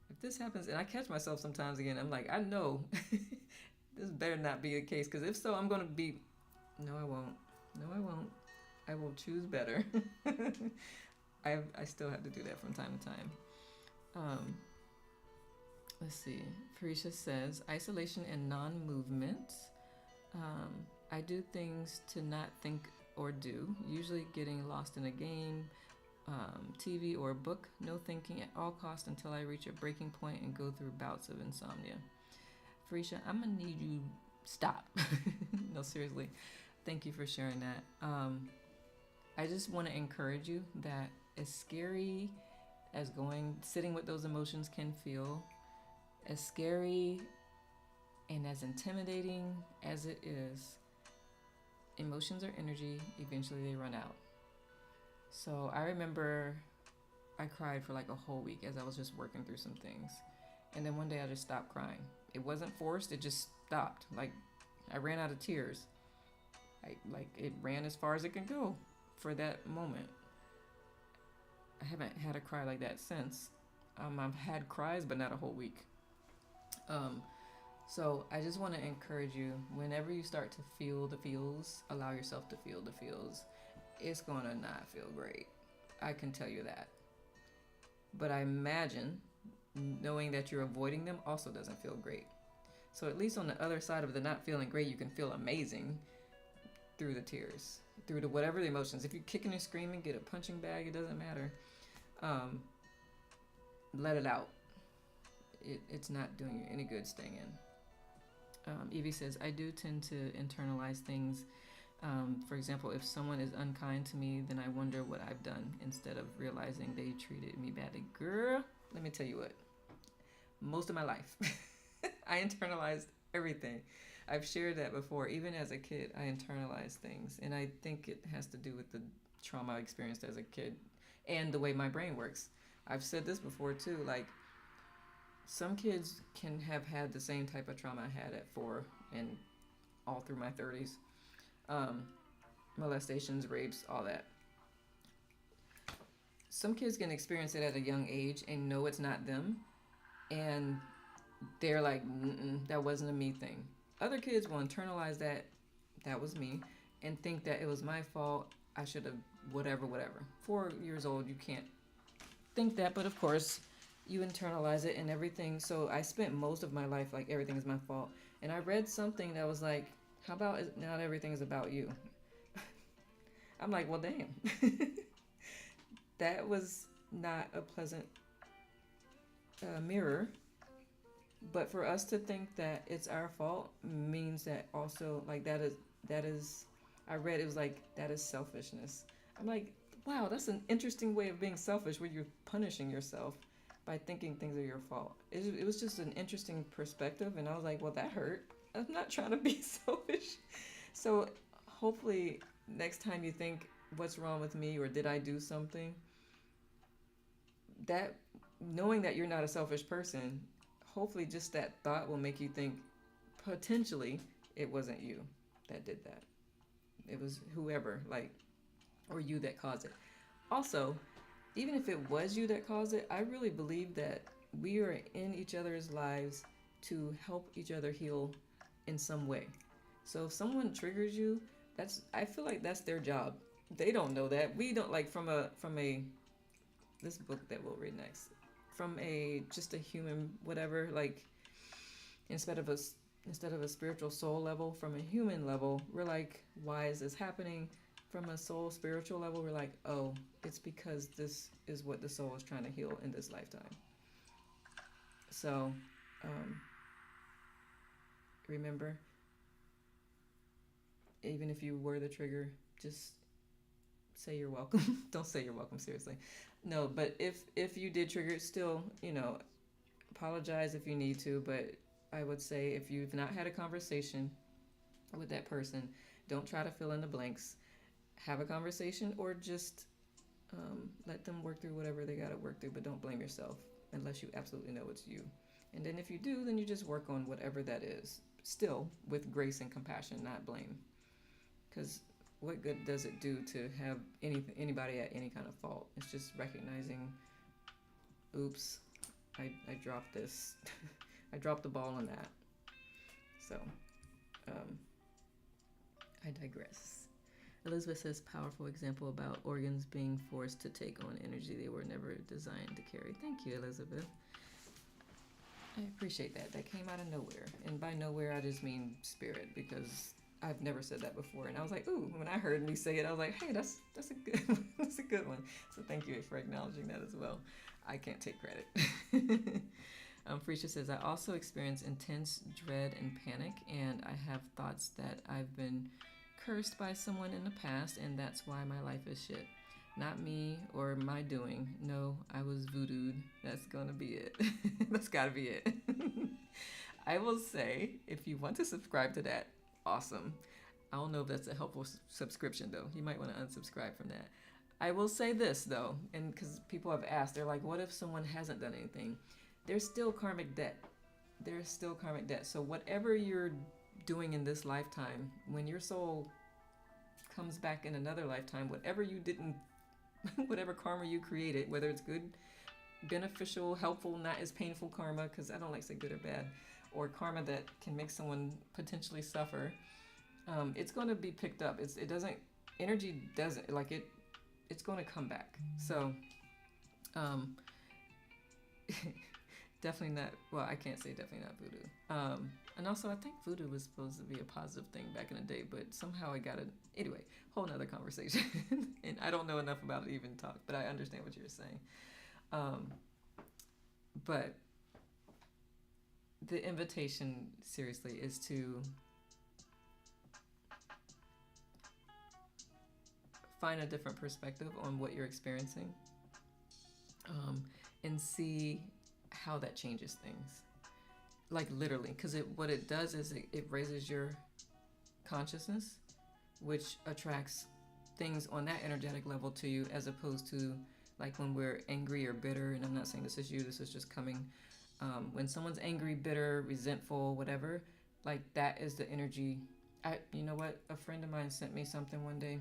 If this happens, and I catch myself sometimes again, I'm like, I know this better not be the case, because if so, I'm gonna be, no, I won't. I will choose better. I still have to do that from time to time. Um, let's see. Farisha says isolation and non-movement. I do things to not think or do, usually getting lost in a game, TV, or a book. No thinking at all costs until I reach a breaking point and go through bouts of insomnia. Farisha, I'm gonna need you stop. No, seriously. Thank you for sharing that. I just want to encourage you that as scary as sitting with those emotions can feel, as scary and as intimidating as it is, emotions are energy. Eventually they run out. So I remember I cried for like a whole week as I was just working through some things. And then one day I just stopped crying. It wasn't forced, it just stopped. Like I ran out of tears. It ran as far as it could go for that moment. I haven't had a cry like that since. I've had cries, but not a whole week. So I just want to encourage you, whenever you start to feel the feels, allow yourself to feel the feels. It's going to not feel great. I can tell you that. But I imagine knowing that you're avoiding them also doesn't feel great. So at least on the other side of the not feeling great, you can feel amazing through the tears, through the whatever the emotions. If you're kicking and screaming, get a punching bag, it doesn't matter. Let it out. It's not doing you any good staying in. Evie says, I do tend to internalize things. For example, if someone is unkind to me, then I wonder what I've done instead of realizing they treated me badly. Girl, let me tell you what. Most of my life, I internalized everything. I've shared that before. Even as a kid, I internalized things. And I think it has to do with the trauma I experienced as a kid and the way my brain works. I've said this before too, like some kids can have had the same type of trauma I had at 4 and all through my 30s. Molestations, rapes, all that. Some kids can experience it at a young age and know it's not them. And they're like, that wasn't a me thing. Other kids will internalize that was me and think that it was my fault. I should have whatever. 4 years old, you can't think that, but of course you internalize it and everything. So I spent most of my life like everything is my fault. And I read something that was like, how about not everything is about you? I'm like, well, damn. That was not a pleasant mirror. But for us to think that it's our fault means that also like that is I read it was like that is selfishness. I'm like, wow, that's an interesting way of being selfish where you're punishing yourself by thinking things are your fault. It was just an interesting perspective, and I was like, well, that hurt. I'm not trying to be selfish. So hopefully next time you think what's wrong with me or did I do something, that knowing that you're not a selfish person, hopefully just that thought will make you think potentially it wasn't you that did that. It was whoever, like, or you that caused it. Also, even if it was you that caused it, I really believe that we are in each other's lives to help each other heal in some way. So if someone triggers you, I feel like that's their job. They don't know that. We don't, like, from a this book that we'll read next, from just a human whatever, like instead of a spiritual soul level, from a human level, we're like, why is this happening? From a soul spiritual level, we're like, oh, it's because this is what the soul is trying to heal in this lifetime. So remember, even if you were the trigger, just say you're welcome. Don't say you're welcome, seriously. No, but if you did trigger it, still, apologize if you need to, but I would say if you've not had a conversation with that person, don't try to fill in the blanks. Have a conversation or just let them work through whatever they got to work through, but don't blame yourself unless you absolutely know it's you. And then if you do, then you just work on whatever that is, still with grace and compassion, not blame. Because what good does it do to have anybody at any kind of fault? It's just recognizing, oops, I dropped this. I dropped the ball on that. So, I digress. Elizabeth says, powerful example about organs being forced to take on energy they were never designed to carry. Thank you, Elizabeth. I appreciate that. That came out of nowhere. And by nowhere, I just mean spirit, because I've never said that before. And I was like, ooh, when I heard me say it, I was like, hey, that's a good one. That's a good one. So thank you for acknowledging that as well. I can't take credit. Felicia says, I also experience intense dread and panic, and I have thoughts that I've been cursed by someone in the past, and that's why my life is shit. Not me or my doing. No, I was voodooed. That's gonna be it. That's gotta be it. I will say, if you want to subscribe to that, awesome. I don't know if that's a helpful subscription, though. You might want to unsubscribe from that. I will say this, though, and because people have asked, they're like, what if someone hasn't done anything? There's still karmic debt. There's still karmic debt. So whatever you're doing in this lifetime, when your soul comes back in another lifetime, whatever you didn't, whatever karma you created, whether it's good, beneficial, helpful, not as painful karma, because I don't like to say good or bad, or karma that can make someone potentially suffer, it's going to be picked up. It doesn't, energy doesn't, like it's going to come back. So, definitely not, well, I can't say definitely not voodoo. And also, I think voodoo was supposed to be a positive thing back in the day, but somehow it got anyway, whole nother conversation. And I don't know enough about it to even talk, but I understand what you're saying. But the invitation, seriously, is to find a different perspective on what you're experiencing, and see how that changes things. Like literally, because what it does is it raises your consciousness, which attracts things on that energetic level to you, as opposed to like when we're angry or bitter. And I'm not saying this is you, this is just coming. When someone's angry, bitter, resentful, whatever, like that is the energy. You know what? A friend of mine sent me something one day,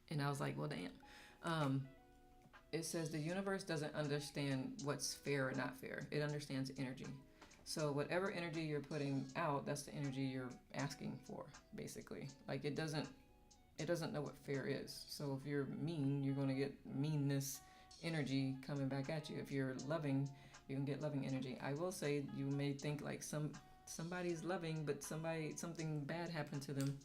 and I was like, well, damn. It says the universe doesn't understand what's fair or not fair. It understands energy. So whatever energy you're putting out, that's the energy you're asking for, basically. Like it doesn't know what fair is. So if you're mean, you're going to get meanness energy coming back at you. If you're loving, you can get loving energy. I will say, you may think like somebody's loving, but something bad happened to them.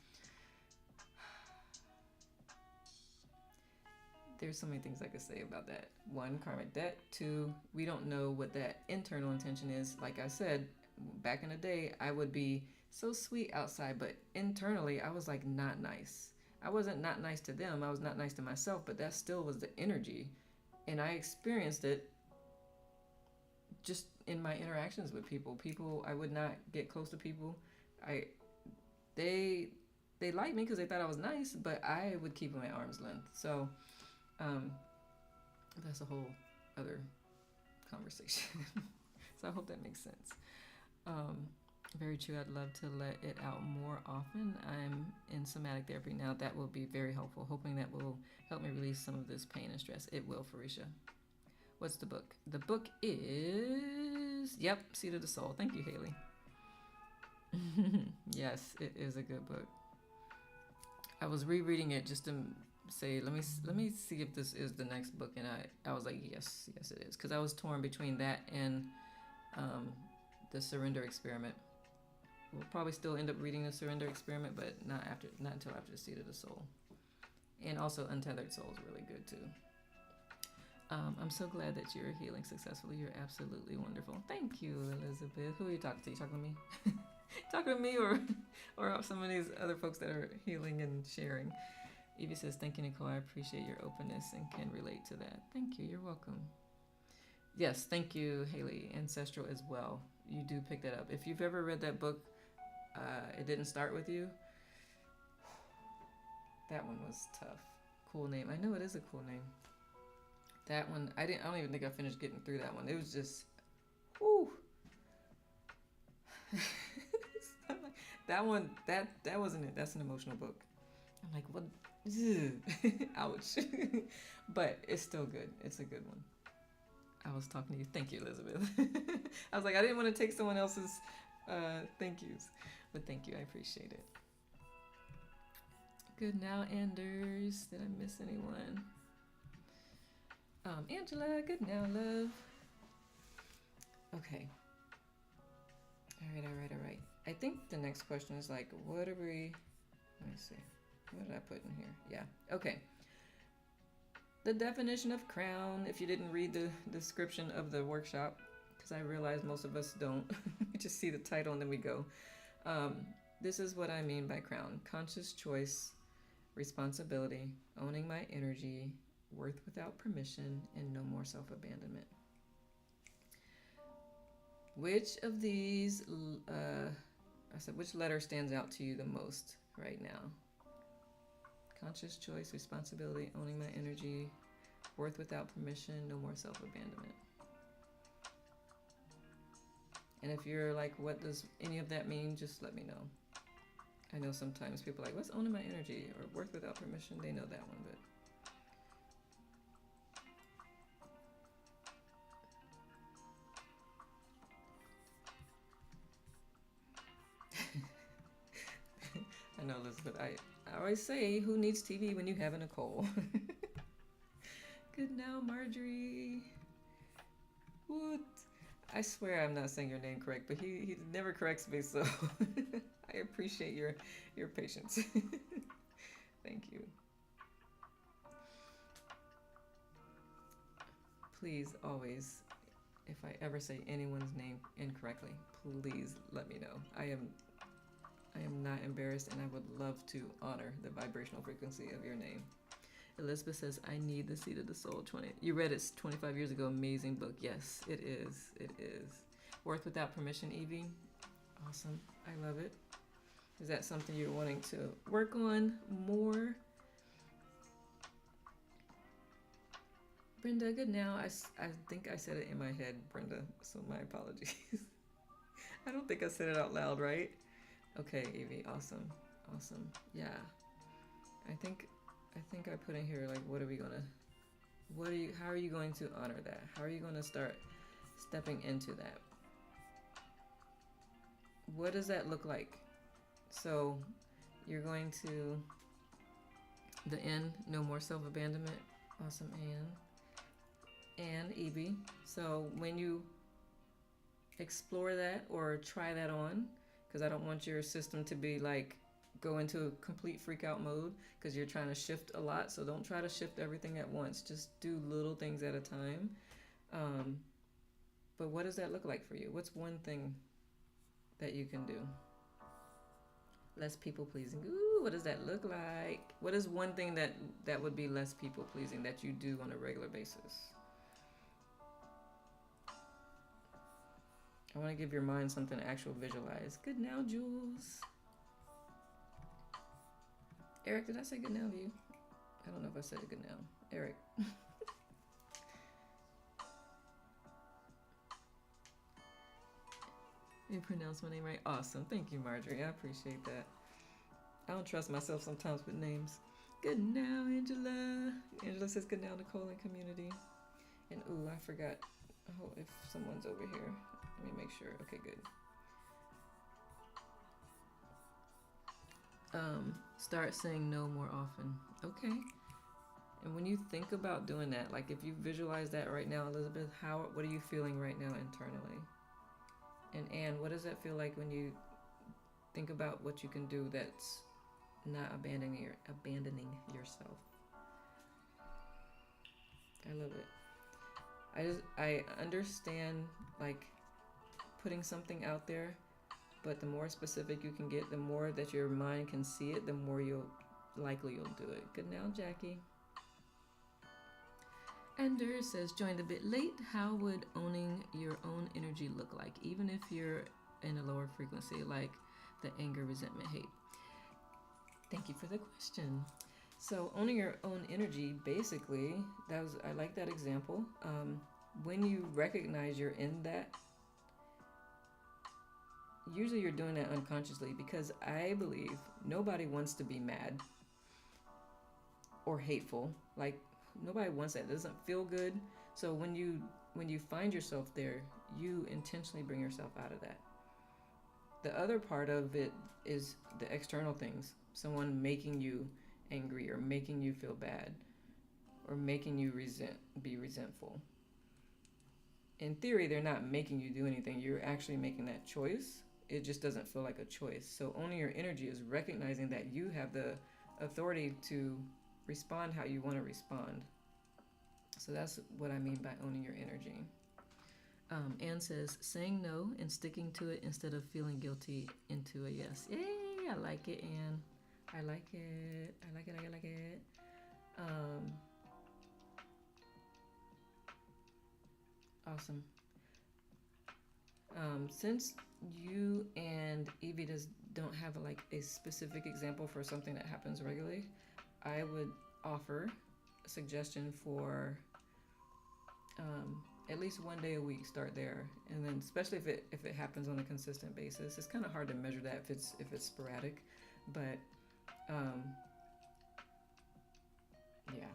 There's so many things I could say about that. One, karmic debt. Two, we don't know what that internal intention is. Like I said, back in the day, I would be so sweet outside, but internally, I was like not nice. I wasn't not nice to them. I was not nice to myself, but that still was the energy. And I experienced it just in my interactions with people. I would not get close to people. They liked me because they thought I was nice, but I would keep them at arm's length. So, that's a whole other conversation. So I hope that makes sense. Very true. I'd love to let it out more often. I'm in somatic therapy now. That will be very helpful. Hoping that will help me release some of this pain and stress. It will, Farisha. What's the book? The book is, Seed of the Soul. Thank you, Haley. Yes, it is a good book. I was rereading it just to say, let me see if this is the next book, and I was like, yes it is, because I was torn between that and the Surrender Experiment. We'll probably still end up reading the Surrender Experiment, but not until after Seed of the Soul. And also Untethered Soul is really good too. I'm so glad that you're healing successfully. You're absolutely wonderful. Thank you, Elizabeth. Who are you talking to? You talking to me? Talking to me or some of these other folks that are healing and sharing. Evie says, thank you, Nicole. I appreciate your openness and can relate to that. Thank you. You're welcome. Yes, thank you, Haley. Ancestral as well. You do pick that up. If you've ever read that book, It Didn't Start With You, that one was tough. Cool name. I know it is a cool name. That one, I don't even think I finished getting through that one. It was just, whew. That one, that wasn't it. That's an emotional book. I'm like, what? Ouch. But it's still good. It's a good one. I was talking to you. Thank you, Elizabeth. I was like, I didn't want to take someone else's thank yous. But thank you. I appreciate it. Good now, Anders. Did I miss anyone? Angela, good now, love. Okay. All right. I think the next question is like, what are we, let me see. What did I put in here? Yeah, okay. The definition of crown, if you didn't read the description of the workshop, because I realize most of us don't. We just see the title and then we go. This is what I mean by crown. Conscious choice, responsibility, owning my energy, worth without permission, and no more self-abandonment. Which of these, which letter stands out to you the most right now? Conscious choice, responsibility, owning my energy, worth without permission, no more self-abandonment. And if you're like, what does any of that mean? Just let me know. I know sometimes people are like, what's owning my energy or worth without permission? They know that one, but. I know, Elizabeth, I always say, who needs TV when you have a Nicole? Good now, Marjorie. What? I swear I'm not saying your name correct, but he never corrects me, so I appreciate your patience. Thank you. Please, always, if I ever say anyone's name incorrectly, please let me know. I am not embarrassed, and I would love to honor the vibrational frequency of your name. Elizabeth says, I need the Seat of the Soul 20. You read it 25 years ago. Amazing book. Yes, it is. It is. Worth Without Permission, Evie. Awesome. I love it. Is that something you're wanting to work on more? Brenda, good now. I think I said it in my head, Brenda, so my apologies. I don't think I said it out loud, right? Okay, Evie, awesome. Awesome. Yeah. I think I put in here, like, how are you going to honor that? How are you going to start stepping into that? What does that look like? So you're going to the end, no more self-abandonment. Awesome, and Evie. So when you explore that or try that on, because I don't want your system to be like, go into a complete freak out mode because you're trying to shift a lot. So don't try to shift everything at once. Just do little things at a time. But what does that look like for you? What's one thing that you can do? Less people pleasing. Ooh, what does that look like? What is one thing that would be less people pleasing that you do on a regular basis? I want to give your mind something to actually visualize. Good now, Jules. Eric, did I say good now to you? I don't know if I said it good now. Eric. You pronounced my name right. Awesome. Thank you, Marjorie. I appreciate that. I don't trust myself sometimes with names. Good now, Angela. Angela says good now, Nicole and community. And ooh, I forgot. Oh, if someone's over here. Let me make sure. Okay, good. Start saying no more often. Okay. And when you think about doing that, like if you visualize that right now, Elizabeth, what are you feeling right now internally? And Anne, what does that feel like when you think about what you can do that's not abandoning yourself? I love it. I understand like putting something out there, but the more specific you can get, the more that your mind can see it, the more you'll do it. Good now, Jackie. Ender says, joined a bit late. How would owning your own energy look like, even if you're in a lower frequency, like the anger, resentment, hate? Thank you for the question. So owning your own energy, basically, I like that example. When you recognize you're in that, usually you're doing that unconsciously, because I believe nobody wants to be mad or hateful. Like, nobody wants that. It doesn't feel good. So when you find yourself there, you intentionally bring yourself out of that. The other part of it is the external things. Someone making you angry or making you feel bad or making you be resentful. In theory, they're not making you do anything. You're actually making that choice. It just doesn't feel like a choice. So owning your energy is recognizing that you have the authority to respond how you want to respond. So that's what I mean by owning your energy. Anne says, saying no and sticking to it instead of feeling guilty into a yes. Yay, I like it, Anne. I like it. I like it. I like it. Awesome. Since you and Evie don't have a specific example for something that happens regularly, I would offer a suggestion for at least one day a week. Start there, and then especially if it happens on a consistent basis. It's kind of hard to measure that if it's sporadic, but yeah.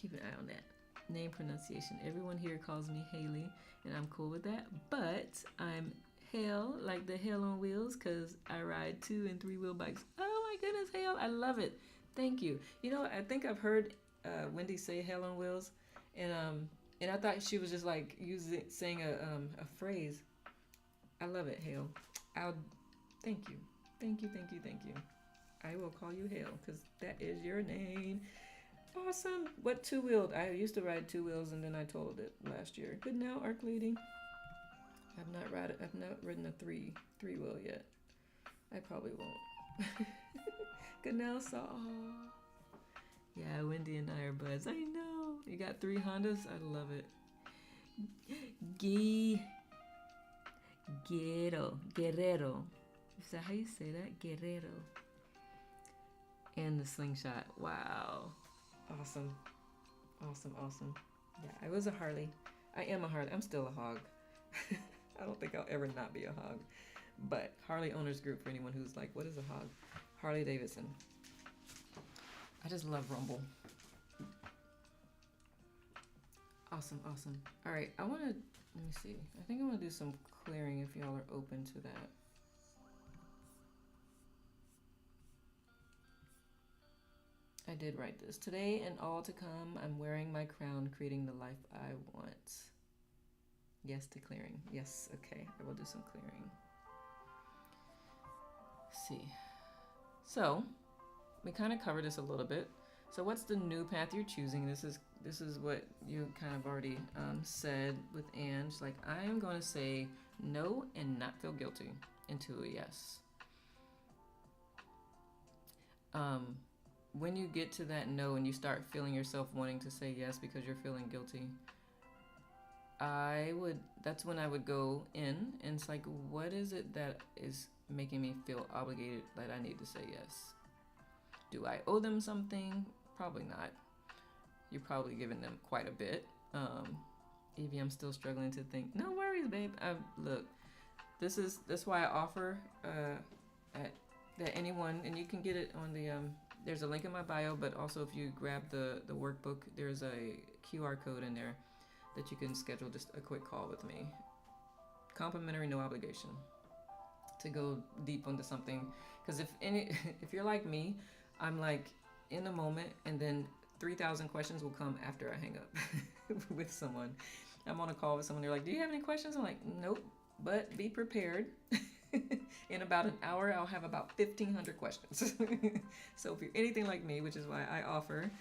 Keep an eye on that. Name pronunciation. Everyone here calls me Haley, and I'm cool with that. But I'm Hale, like the Hale on Wheels, because I ride 2 and 3 wheel bikes. Oh my goodness, Hale, I love it. Thank you. You know, I think I've heard Wendy say Hale on Wheels, and I thought she was just like saying a phrase. I love it, Hale. Thank you. Thank you. I will call you Hale because that is your name. Awesome. What 2-wheeled? I used to ride 2 wheels and then I totaled it last year. Good now, Arc Lady. I've not ridden a 3-wheel yet. I probably won't. Good now, Saw. Yeah, Wendy and I are buds. I know. You got 3 Hondas? I love it. Guerrero. Is that how you say that? Guerrero. And the slingshot. Wow. Awesome. Yeah, I was a Harley. I am a Harley. I'm still a hog. I don't think I'll ever not be a hog. But Harley Owners Group, for anyone who's like, what is a hog? Harley Davidson. I just love Rumble. Awesome. All right, let me see. I think I want to do some clearing if y'all are open to that. I did write this. Today and all to come, I'm wearing my crown, creating the life I want. Yes to clearing. Yes, okay. I will do some clearing. Let's see. So, we kind of covered this a little bit. So what's the new path you're choosing? This is what you kind of already said with Anne. She's like, I am going to say no and not feel guilty into a yes. When you get to that no and you start feeling yourself wanting to say yes because you're feeling guilty, that's when I would go in and it's like, what is it that is making me feel obligated that I need to say yes? Do I owe them something? Probably not. You're probably giving them quite a bit. Evie, I'm still struggling to think. No worries, babe. Look, that's why I offer that anyone, and you can get it on the there's a link in my bio, but also if you grab the workbook, there's a QR code in there that you can schedule just a quick call with me. Complimentary, no obligation, to go deep into something. Because if you're like me, I'm like in the moment, and then 3,000 questions will come after I hang up with someone. I'm on a call with someone, they're like, do you have any questions? I'm like, nope, but be prepared. In about an hour, I'll have about 1,500 questions. So if you're anything like me, which is why I offer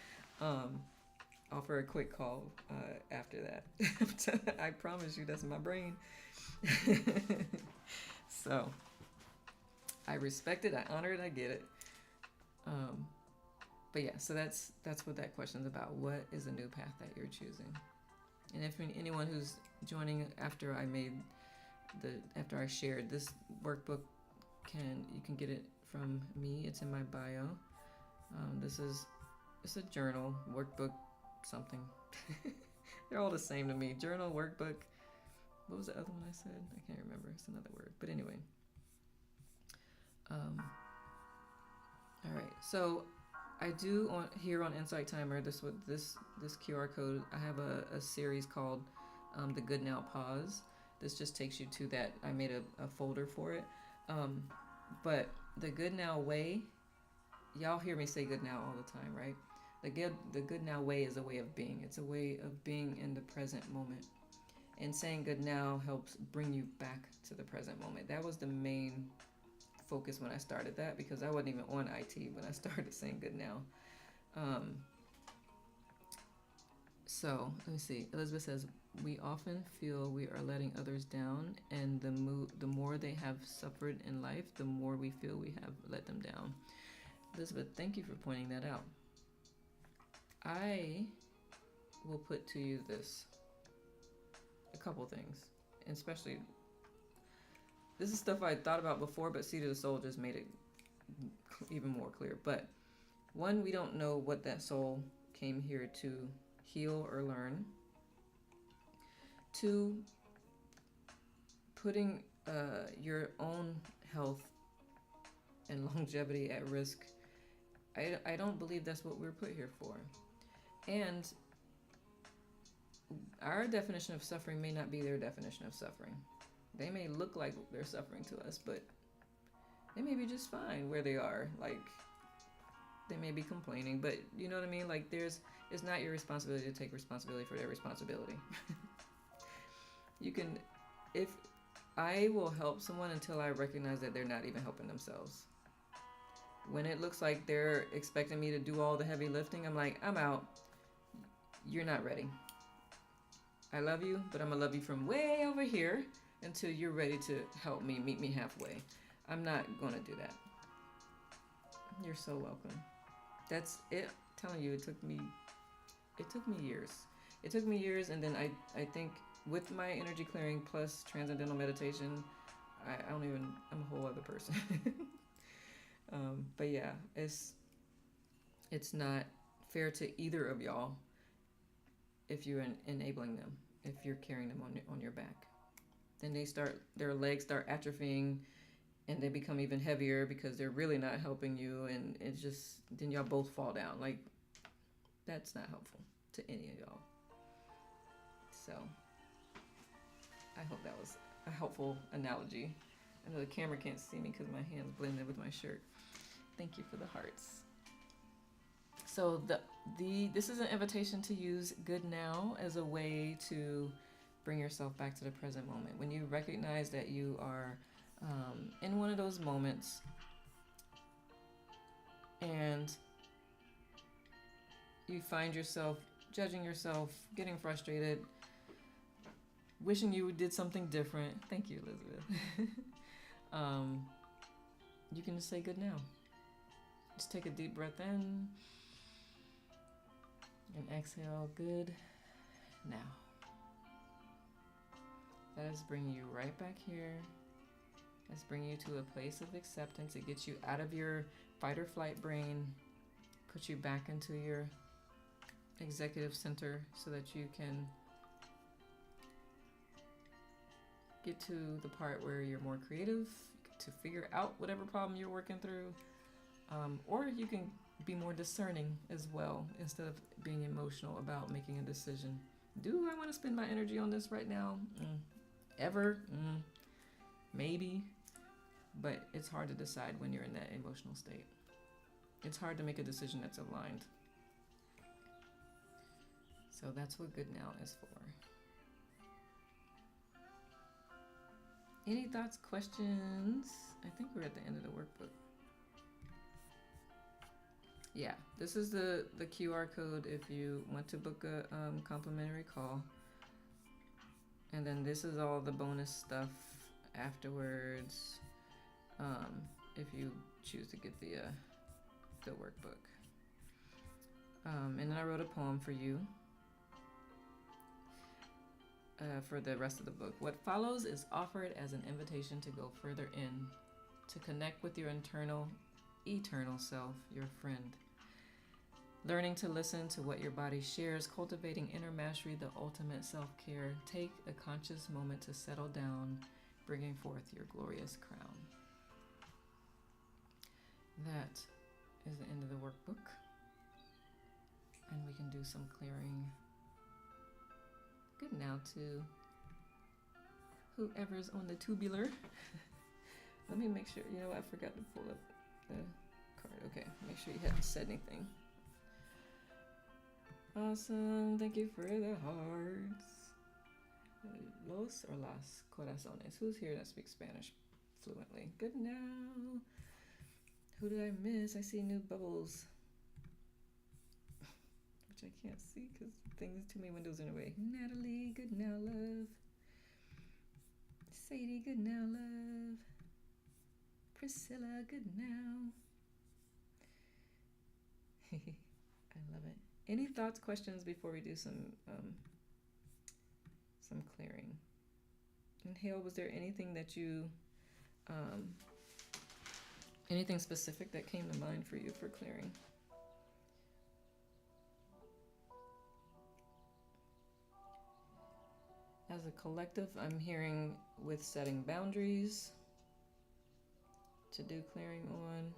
a quick call after that. I promise you, that's my brain. So I respect it, I honor it, I get it. But yeah, so that's what that question's about. What is the new path that you're choosing? And if anyone who's joining after I shared this workbook, you can get it from me. It's in my bio. It's a journal, workbook, something. They're all the same to me. Journal, workbook. What was the other one I said? I can't remember. It's another word. But anyway. All right. So I do here on Insight Timer, this QR code, I have a series called the Good Now Pause. This just takes you to that. I made a folder for it. But the Good Now way, y'all hear me say good now all the time, right? The good now way is a way of being. It's a way of being in the present moment. And saying good now helps bring you back to the present moment. That was the main focus when I started that, because I wasn't even on IT when I started saying good now. So let me see. Elizabeth says, we often feel we are letting others down, and the more they have suffered in life, the more we feel we have let them down. Elizabeth, thank you for pointing that out. I will put to you this. A couple things. And especially, this is stuff I thought about before, but Seed of the Soul just made it even more clear. But one, we don't know what that soul came here to heal or learn. Two, putting your own health and longevity at risk, I don't believe that's what we're put here for. And our definition of suffering may not be their definition of suffering. They may look like they're suffering to us, but they may be just fine where they are. Like, they may be complaining, but you know what I mean? Like, it's not your responsibility to take responsibility for their responsibility. If I will help someone until I recognize that they're not even helping themselves. When it looks like they're expecting me to do all the heavy lifting, I'm like, I'm out. You're not ready. I love you, but I'm gonna love you from way over here until you're ready to help me, meet me halfway. I'm not gonna do that. You're so welcome. That's it. I'm telling you, it took me years. It took me years, and then I think with my energy clearing plus transcendental meditation, I'm a whole other person. But yeah, it's not fair to either of y'all if you're enabling them, if you're carrying them on your back. Then their legs start atrophying, and they become even heavier because they're really not helping you, and it's just, then y'all both fall down. Like, that's not helpful to any of y'all. So I hope that was a helpful analogy. I know the camera can't see me because my hands blended with my shirt. Thank you for the hearts. So this is an invitation to use good now as a way to bring yourself back to the present moment. When you recognize that you are in one of those moments and you find yourself judging yourself, getting frustrated, wishing you did something different. Thank you, Elizabeth. You can just say good now. Just take a deep breath in and exhale good now. That is bringing you right back here. Let's bring you to a place of acceptance. It gets you out of your fight or flight brain, puts you back into your executive center so that you can get to the part where you're more creative to figure out whatever problem you're working through. Or you can be more discerning as well instead of being emotional about making a decision. Do I want to spend my energy on this right now? Ever? Maybe. But it's hard to decide when you're in that emotional state. It's hard to make a decision that's aligned. So that's what good now is for. Any thoughts, questions? I think we're at the end of the workbook. Yeah, this is the QR code if you want to book a complimentary call. And then this is all the bonus stuff afterwards, if you choose to get the workbook. And then I wrote a poem for you for the rest of the book. What follows is offered as an invitation to go further in, to connect with your eternal self, your friend. Learning to listen to what your body shares, cultivating inner mastery, the ultimate self-care. Take a conscious moment to settle down, bringing forth your glorious crown. That is the end of the workbook. And we can do some clearing. Good now to whoever's on the tubular. Let me make sure, I forgot to pull up the card. Okay, make sure you haven't said anything. Awesome. Thank you for the hearts. Los or las corazones. Who's here that speaks Spanish fluently? Good now. Who did I miss? I see new bubbles, which I can't see because things, too many windows in the way. Natalie, good now, love. Sadie, good now, love. Priscilla, good now. I love it. Any thoughts, questions before we do some clearing? And Hale, was there anything that you, anything specific that came to mind for you for clearing? As a collective, I'm hearing with setting boundaries to do clearing on.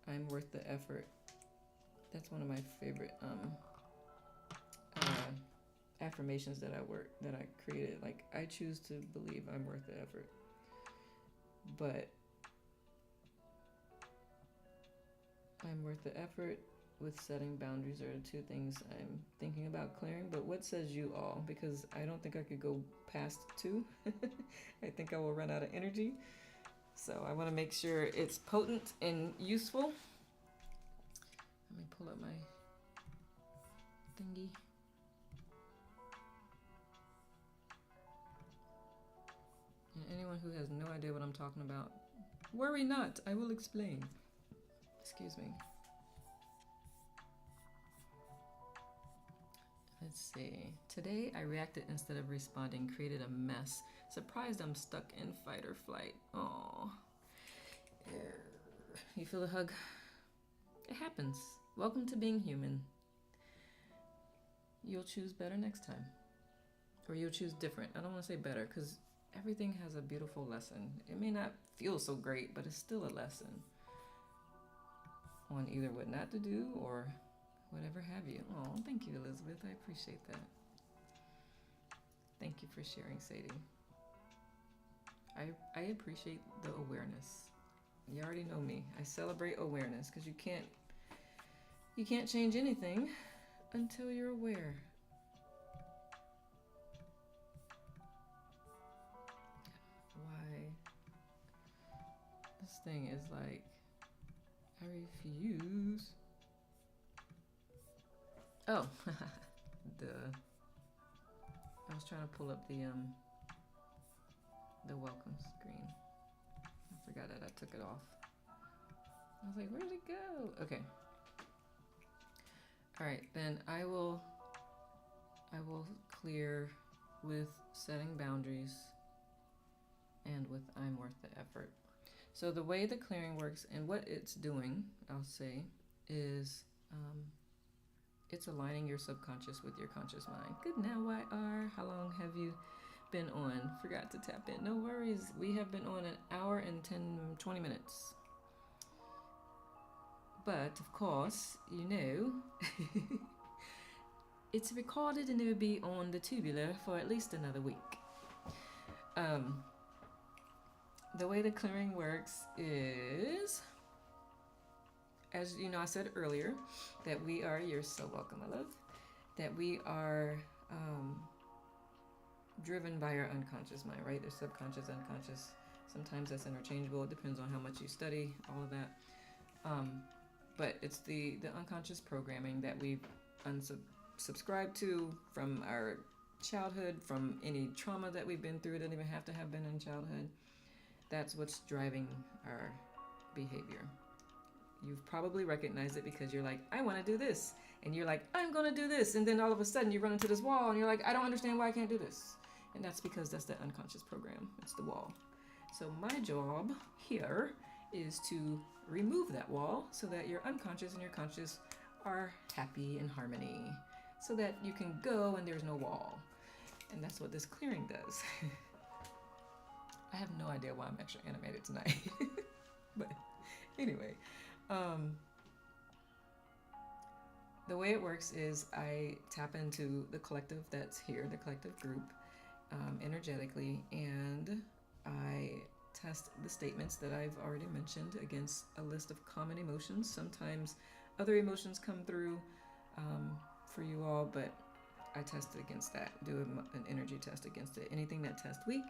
I'm worth the effort. That's one of my favorite affirmations that I created. Like, I choose to believe I'm worth the effort. But I'm worth the effort with setting boundaries are the two things I'm thinking about clearing. But what says you all? Because I don't think I could go past 2. I think I will run out of energy. So I want to make sure it's potent and useful. Let me pull up my thingy. And anyone who has no idea what I'm talking about, worry not, I will explain. Excuse me. Let's see. Today I reacted instead of responding, created a mess. Surprised I'm stuck in fight or flight. Aww. You feel a hug? It happens. Welcome to being human. You'll choose better next time. Or you'll choose different. I don't want to say better because everything has a beautiful lesson. It may not feel so great, but it's still a lesson on either what not to do or whatever have you. Oh, thank you, Elizabeth. I appreciate that. Thank you for sharing, Sadie. I appreciate the awareness. You already know me. I celebrate awareness because you can't change anything until you're aware. Why? This thing is like, I refuse. Oh, duh. I was trying to pull up the welcome screen. I forgot that I took it off. I was like, where did it go? Okay. All right, then I will clear with setting boundaries and with I'm worth the effort. So the way the clearing works and what it's doing, I'll say, is it's aligning your subconscious with your conscious mind. Good now, YR. How long have you been on? Forgot to tap in. No worries. We have been on an hour and 20 minutes. But, of course, you know, it's recorded and it will be on the tubular for at least another week. The way the clearing works is, as you know, I said earlier that we are, you're so welcome, my love, that we are driven by our unconscious mind, right? There's subconscious, unconscious. Sometimes that's interchangeable. It depends on how much you study, all of that. But it's the unconscious programming that we've unsubscribed to from our childhood, from any trauma that we've been through. It doesn't even have to have been in childhood. That's what's driving our behavior. You've probably recognized it because you're like, I want to do this. And you're like, I'm going to do this. And then all of a sudden you run into this wall and you're like, I don't understand why I can't do this. And that's because that's the unconscious program. It's the wall. So my job here is to remove that wall so that your unconscious and your conscious are happy in harmony, so that you can go and there's no wall. And that's what this clearing does. I have no idea why I'm extra animated tonight. But anyway, the way it works is I tap into the collective that's here, the collective group, energetically, and I test the statements that I've already mentioned against a list of common emotions. Sometimes other emotions come through for you all, but I test it against that. Do an energy test against it. Anything that tests weak,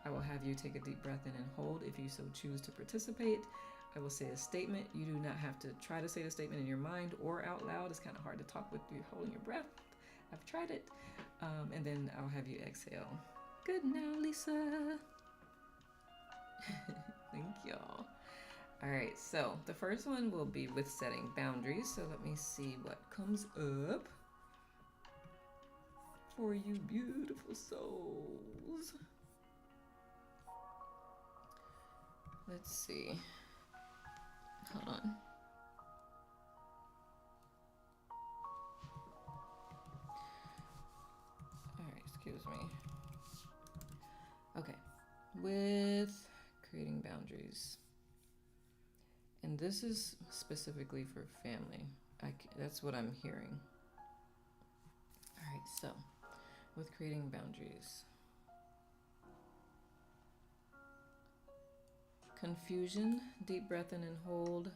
I will have you take a deep breath in and hold if you so choose to participate. I will say a statement. You do not have to try to say the statement in your mind or out loud. It's kind of hard to talk with you holding your breath. I've tried it. And then I'll have you exhale. Good now, Lisa. Thank y'all. All right, so the first one will be with setting boundaries. So let me see what comes up for you beautiful souls. Let's see. Hold on. All right, excuse me. Okay, with creating boundaries. And this is specifically for family. That's what I'm hearing. All right, so with creating boundaries. Confusion, deep breath in and hold.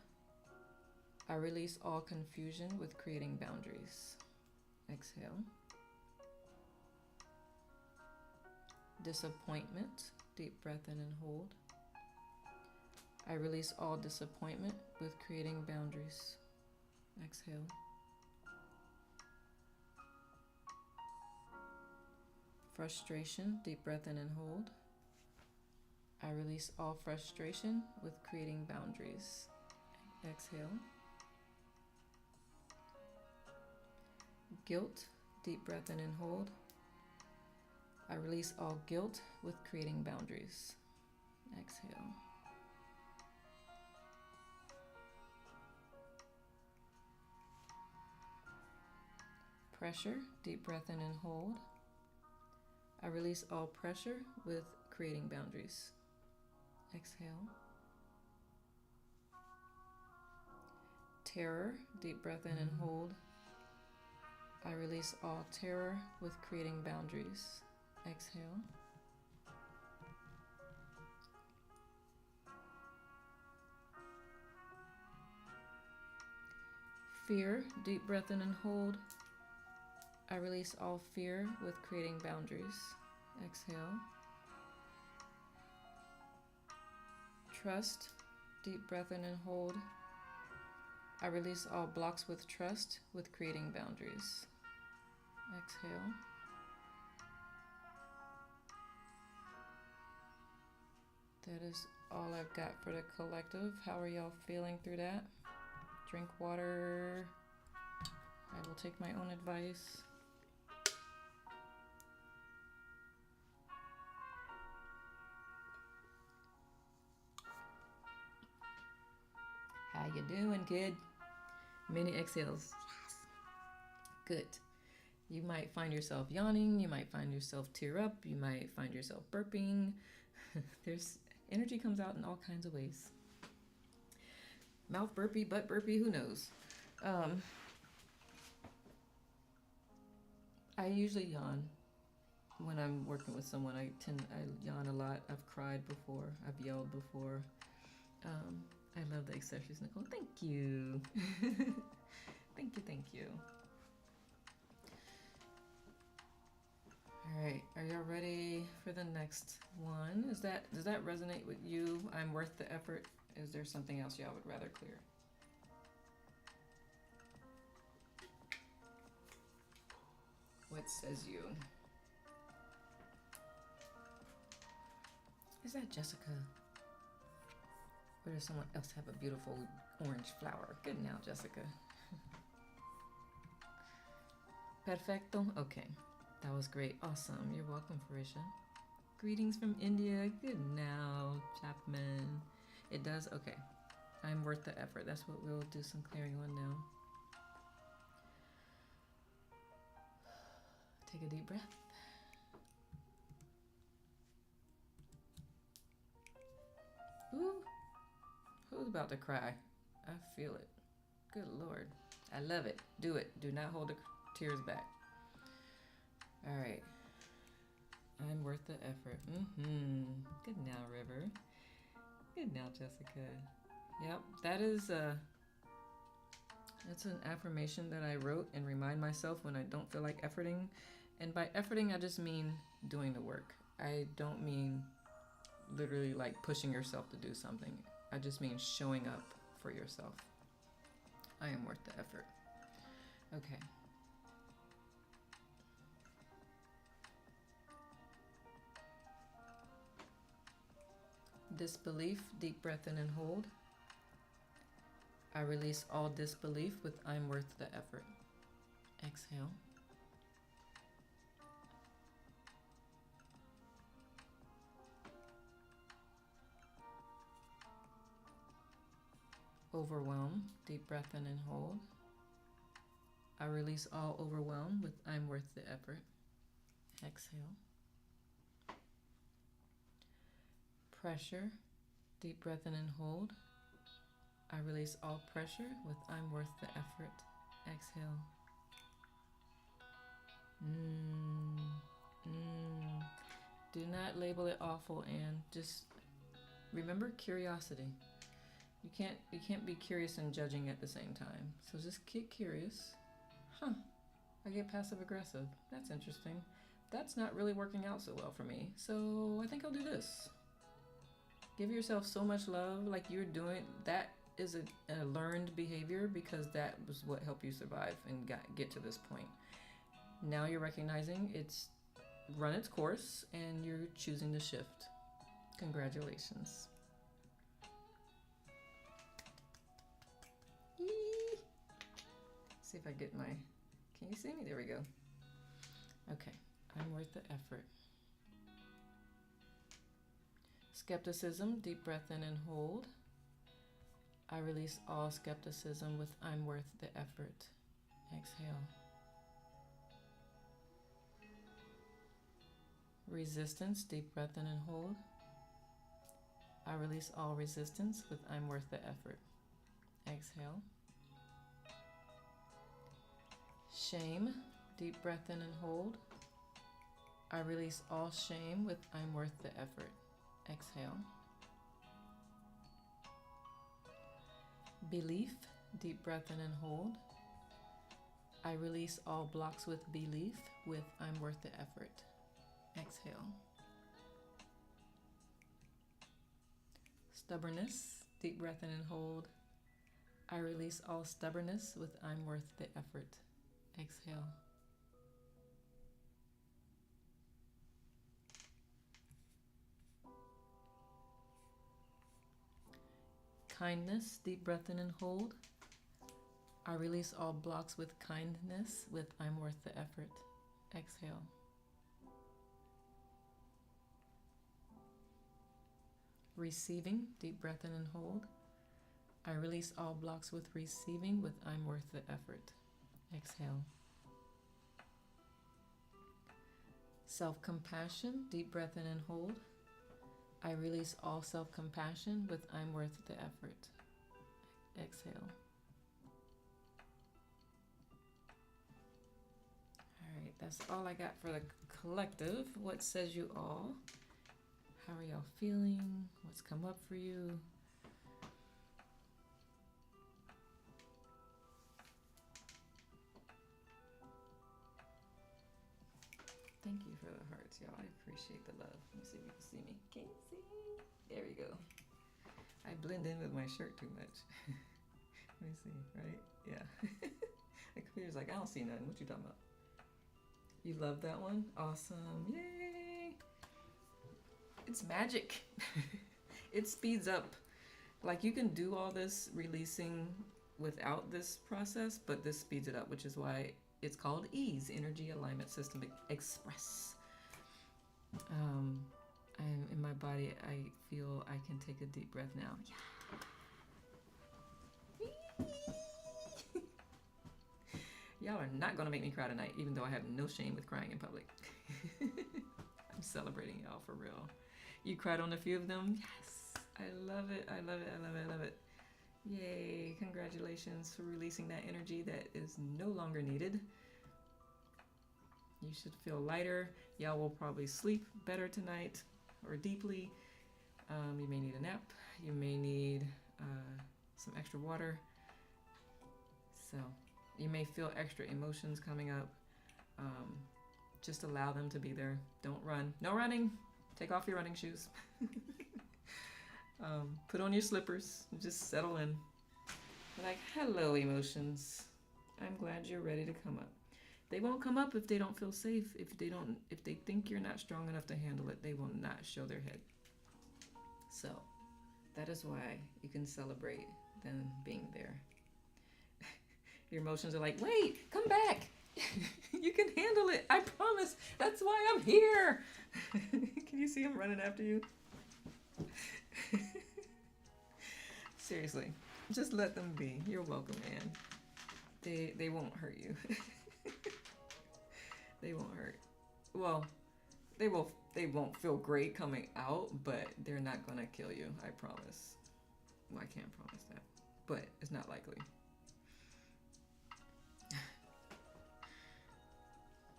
I release all confusion with creating boundaries. Exhale. Disappointment, deep breath in and hold. I release all disappointment with creating boundaries. Exhale. Frustration, deep breath in and hold. I release all frustration with creating boundaries. Exhale. Guilt, deep breath in and hold. I release all guilt with creating boundaries. Exhale. Pressure, deep breath in and hold. I release all pressure with creating boundaries. Exhale. Terror, deep breath in and hold. I release all terror with creating boundaries. Exhale. Fear, deep breath in and hold. I release all fear with creating boundaries. Exhale. Trust, deep breath in and hold. I release all blocks with trust with creating boundaries. Exhale. That is all I've got for the collective. How are y'all feeling through that? Drink water. I will take my own advice. How you doing, kid? Many exhales. Yes. Good. You might find yourself yawning. You might find yourself tear up. You might find yourself burping. There's energy comes out in all kinds of ways. Mouth burpee, butt burpee, who knows? I usually yawn when I'm working with someone. I yawn a lot. I've cried before. I've yelled before. I love the accessories, Nicole. Thank you. Thank you. All right, are y'all ready for the next one? Does that resonate with you? I'm worth the effort. Is there something else y'all would rather clear? What says you? Is that Jessica? Or does someone else have a beautiful orange flower? Good now, Jessica. Perfecto? Okay. That was great. Awesome. You're welcome, Farisha. Greetings from India. Good now, Chapman. It does? Okay. I'm worth the effort. That's what we'll do some clearing on now. Take a deep breath. Ooh. Who's about to cry? I feel it. Good Lord. I love it. Do it. Do not hold the tears back. All right. I'm worth the effort. Good now, River. Good now, Jessica. Yep, that is it's an affirmation that I wrote and remind myself when I don't feel like efforting. And by efforting, I just mean doing the work. I don't mean literally like pushing yourself to do something. I just mean showing up for yourself. I am worth the effort. Okay. Disbelief, deep breath in and hold. I release all disbelief with I'm worth the effort. Exhale. Overwhelm, deep breath in and hold. I release all overwhelm with I'm worth the effort. Exhale. Pressure, deep breath in and hold. I release all pressure with I'm worth the effort. Exhale. Do not label it awful, and just remember curiosity. You can't be curious and judging at the same time. So just get curious. I get passive aggressive. That's interesting. That's not really working out so well for me. So I think I'll do this. Give yourself so much love like you're doing. That is a learned behavior because that was what helped you survive and get to this point. Now you're recognizing it's run its course and you're choosing to shift. Congratulations. Yee. See if I get my, can you see me? There we go. Okay, I'm worth the effort. Skepticism, deep breath in and hold. I release all skepticism with I'm worth the effort. Exhale. Resistance, deep breath in and hold. I release all resistance with I'm worth the effort. Exhale. Shame, deep breath in and hold. I release all shame with I'm worth the effort. Exhale. Belief, deep breath in and hold. I release all blocks with belief with I'm worth the effort. Exhale. Stubbornness, deep breath in and hold. I release all stubbornness with I'm worth the effort. Exhale. Kindness, deep breath in and hold. I release all blocks with kindness with I'm worth the effort. Exhale. Receiving, deep breath in and hold. I release all blocks with receiving with I'm worth the effort. Exhale. Self-compassion, deep breath in and hold. I release all self-compassion with I'm worth the effort. Exhale. All right, that's all I got for the collective. What says you all? How are y'all feeling? What's come up for you? Thank you for the hearts, y'all. I appreciate the love. Let me see if you can see me. Can you see? There we go. I blend in with my shirt too much. Let me see, right? Yeah. The computer's like, I don't see nothing. What you talking about? You love that one? Awesome. Yay! It's magic. It speeds up. Like you can do all this releasing without this process, but this speeds it up, which is why it's called EASE, Energy Alignment System Express. I'm in my body. I feel I can take a deep breath now. Yeah. Y'all are not gonna make me cry tonight, even though I have no shame with crying in public. I'm celebrating y'all for real. You cried on a few of them? Yes. I love it. I love it. I love it. I love it. Yay. Congratulations for releasing that energy that is no longer needed. You should feel lighter. Y'all will probably sleep better tonight or deeply. You may need a nap. You may need some extra water. So you may feel extra emotions coming up. Just allow them to be there. Don't run. No running. Take off your running shoes. Put on your slippers. Just settle in. Like, hello, emotions. I'm glad you're ready to come up. They won't come up if they don't feel safe. If they think you're not strong enough to handle it, they will not show their head. So that is why you can celebrate them being there. Your emotions are like, wait, come back. You can handle it. I promise. That's why I'm here. Can you see them running after you? Seriously, just let them be. You're welcome, man. They won't hurt you. They won't hurt. Well, they won't feel great coming out, but they're not gonna kill you. I promise. Well, I can't promise that, but it's not likely.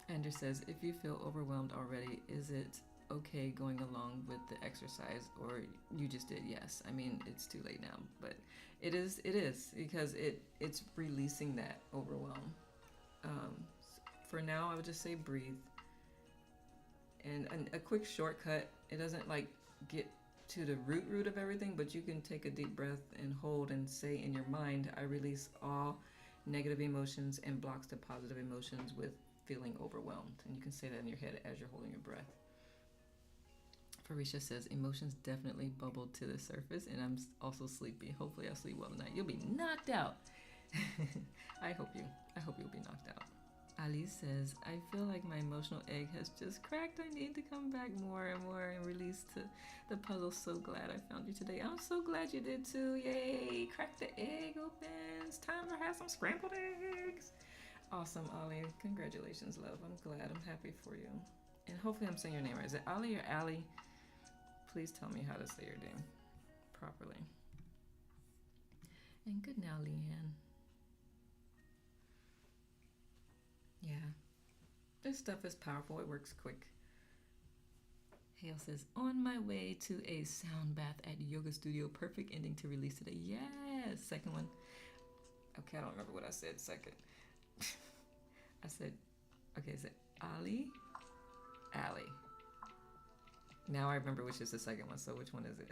Ender says, if you feel overwhelmed already, is it okay going along with the exercise, or you just did? Yes. I mean, it's too late now, but it is because it's releasing that overwhelm. For now, I would just say breathe. And a quick shortcut, it doesn't like get to the root of everything, but you can take a deep breath and hold and say in your mind, I release all negative emotions and blocks to positive emotions with feeling overwhelmed. And you can say that in your head as you're holding your breath. Farisha says, emotions definitely bubbled to the surface, and I'm also sleepy. Hopefully I'll sleep well tonight. You'll be knocked out. I hope you'll be knocked out. Ali says, I feel like my emotional egg has just cracked. I need to come back more and more and release to the puzzle. So glad I found you today. I'm so glad you did too. Yay, crack the egg open. It's time to have some scrambled eggs. Awesome, Ali. Congratulations, love. I'm glad. I'm happy for you. And hopefully I'm saying your name right. Is it Ali or Ali? Please tell me how to say your name properly. And good now, Leanne. Yeah. This stuff is powerful. It works quick. Hale says, on my way to a sound bath at yoga studio. Perfect ending to release today. Yes. Second one. Okay, I don't remember what I said second. I said, okay, is it Ali? Ali. Now I remember which is the second one, so which one is it?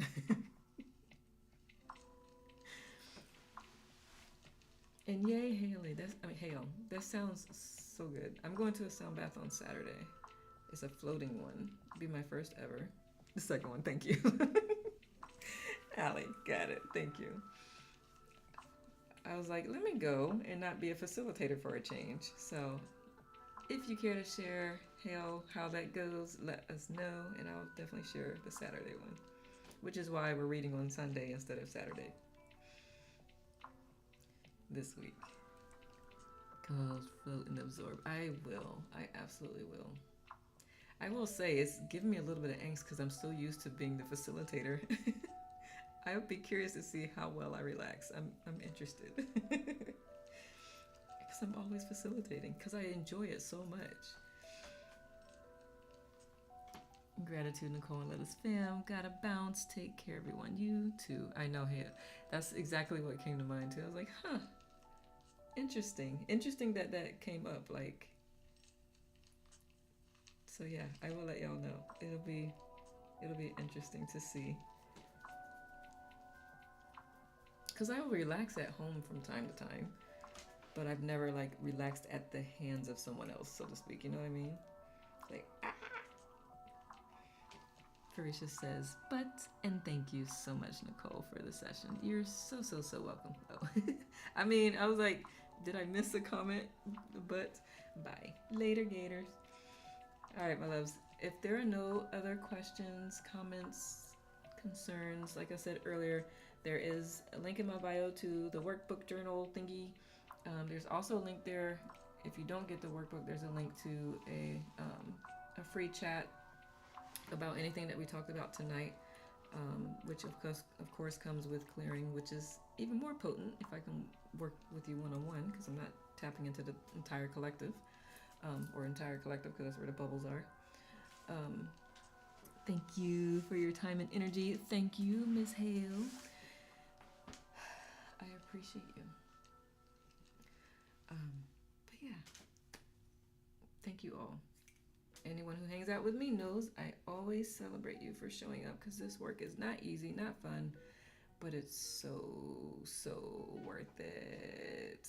And yay, Haley. Hale. That sounds so good. I'm going to a sound bath on Saturday. It's a floating one. It'll be my first ever. The second one, thank you. Allie, got it. Thank you. I was like, let me go and not be a facilitator for a change. So if you care to share, Hale, how that goes, let us know, and I'll definitely share the Saturday one, which is why we're reading on Sunday instead of Saturday this week. Cause, float, and absorb. I will. I absolutely will. I will say it's giving me a little bit of angst because I'm so used to being the facilitator. I would be curious to see how well I relax. I'm interested. Because I'm always facilitating because I enjoy it so much. Gratitude, Nicole, and let us fam. Gotta bounce. Take care, everyone. You too. I know, hey, that's exactly what came to mind too. I was like, huh. Interesting that came up. Like, so yeah, I will let y'all know. It'll be interesting to see. Cause I will relax at home from time to time, but I've never like relaxed at the hands of someone else, so to speak. You know what I mean? Like, ah. Farisha says, and thank you so much, Nicole, for the session. You're so welcome. Oh. I mean, I was like, did I miss a comment? But bye. Later, Gators. All right, my loves. If there are no other questions, comments, concerns, like I said earlier, there is a link in my bio to the workbook journal thingy. There's also a link there. If you don't get the workbook, there's a link to a free chat about anything that we talked about tonight, which of course comes with clearing, which is even more potent if I can work with you one-on-one, because I'm not tapping into the entire collective, or entire collective, because that's where the bubbles are. Thank you for your time and energy. Thank you, Miss Hale. I appreciate you. But yeah, thank you all. Anyone who hangs out with me knows I always celebrate you for showing up, because this work is not easy, not fun, but it's so worth it.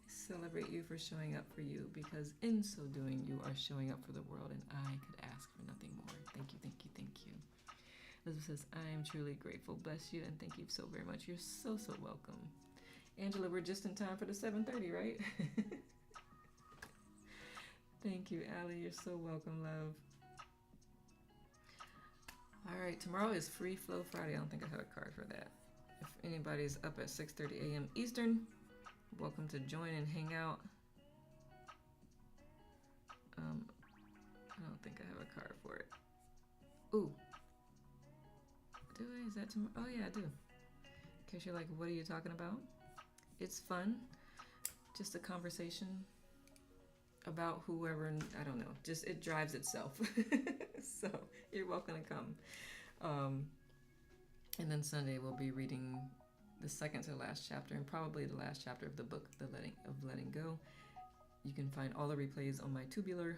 Celebrate you for showing up for you, because in so doing you are showing up for the world, and I could ask for nothing more. Thank you, thank you, thank you. Elizabeth says, I am truly grateful. Bless you, and thank you so very much. You're so welcome. Angela, we're just in time for the 7:30, right? Thank you, Allie. You're so welcome, love. All right, tomorrow is Free Flow Friday. I don't think I have a card for that. If anybody's up at 6:30 a.m. Eastern, welcome to join and hang out. I don't think I have a card for it. Ooh. Do I? Is that tomorrow? Oh yeah, I do. In case you're like, what are you talking about? It's fun. Just a conversation about whoever, I don't know. Just, it drives itself. So you're welcome to come. And then Sunday we'll be reading the second to last chapter, and probably the last chapter of the book, Letting Go. You can find all the replays on my Tubular.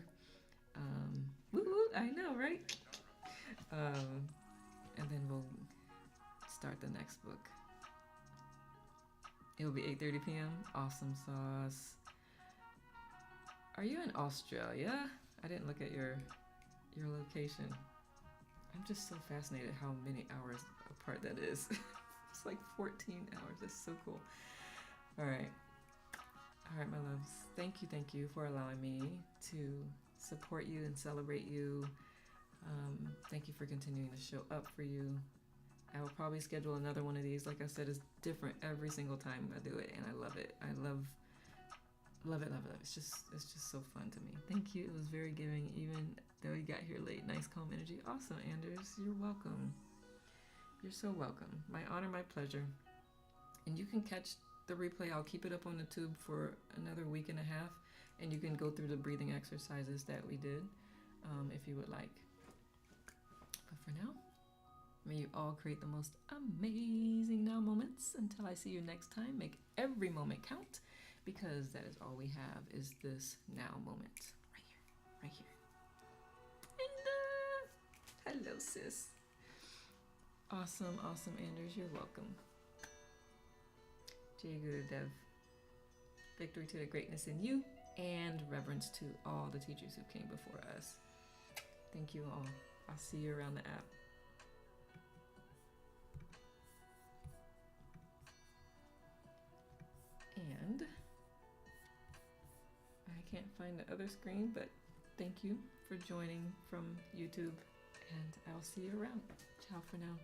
I know, right? And then we'll start the next book. It'll be 8:30 p.m. Awesome sauce. Are you in Australia? I didn't look at your location. I'm just so fascinated how many hours apart that is. It's like 14 hours. That's so cool. All right, my loves. Thank you for allowing me to support you and celebrate you. Thank you for continuing to show up for you. I will probably schedule another one of these. Like I said, it's different every single time I do it, and I love it. I love it. It's just so fun to me. Thank you. It was very giving, even though you got here late. Nice, calm energy. Awesome, Anders. You're welcome. You're so welcome. My honor, my pleasure. And you can catch the replay. I'll keep it up on the tube for another week and a half, and you can go through the breathing exercises that we did, if you would like. But for now, may you all create the most amazing now moments. Until I see you next time, make every moment count, because that is all we have, is this now moment. Right here. And hello, sis. Awesome, Anders. You're welcome. Jai Guru Dev. Victory to the greatness in you, and reverence to all the teachers who came before us. Thank you all. I'll see you around the app. And I can't find the other screen, but thank you for joining from YouTube, and I'll see you around. Ciao for now.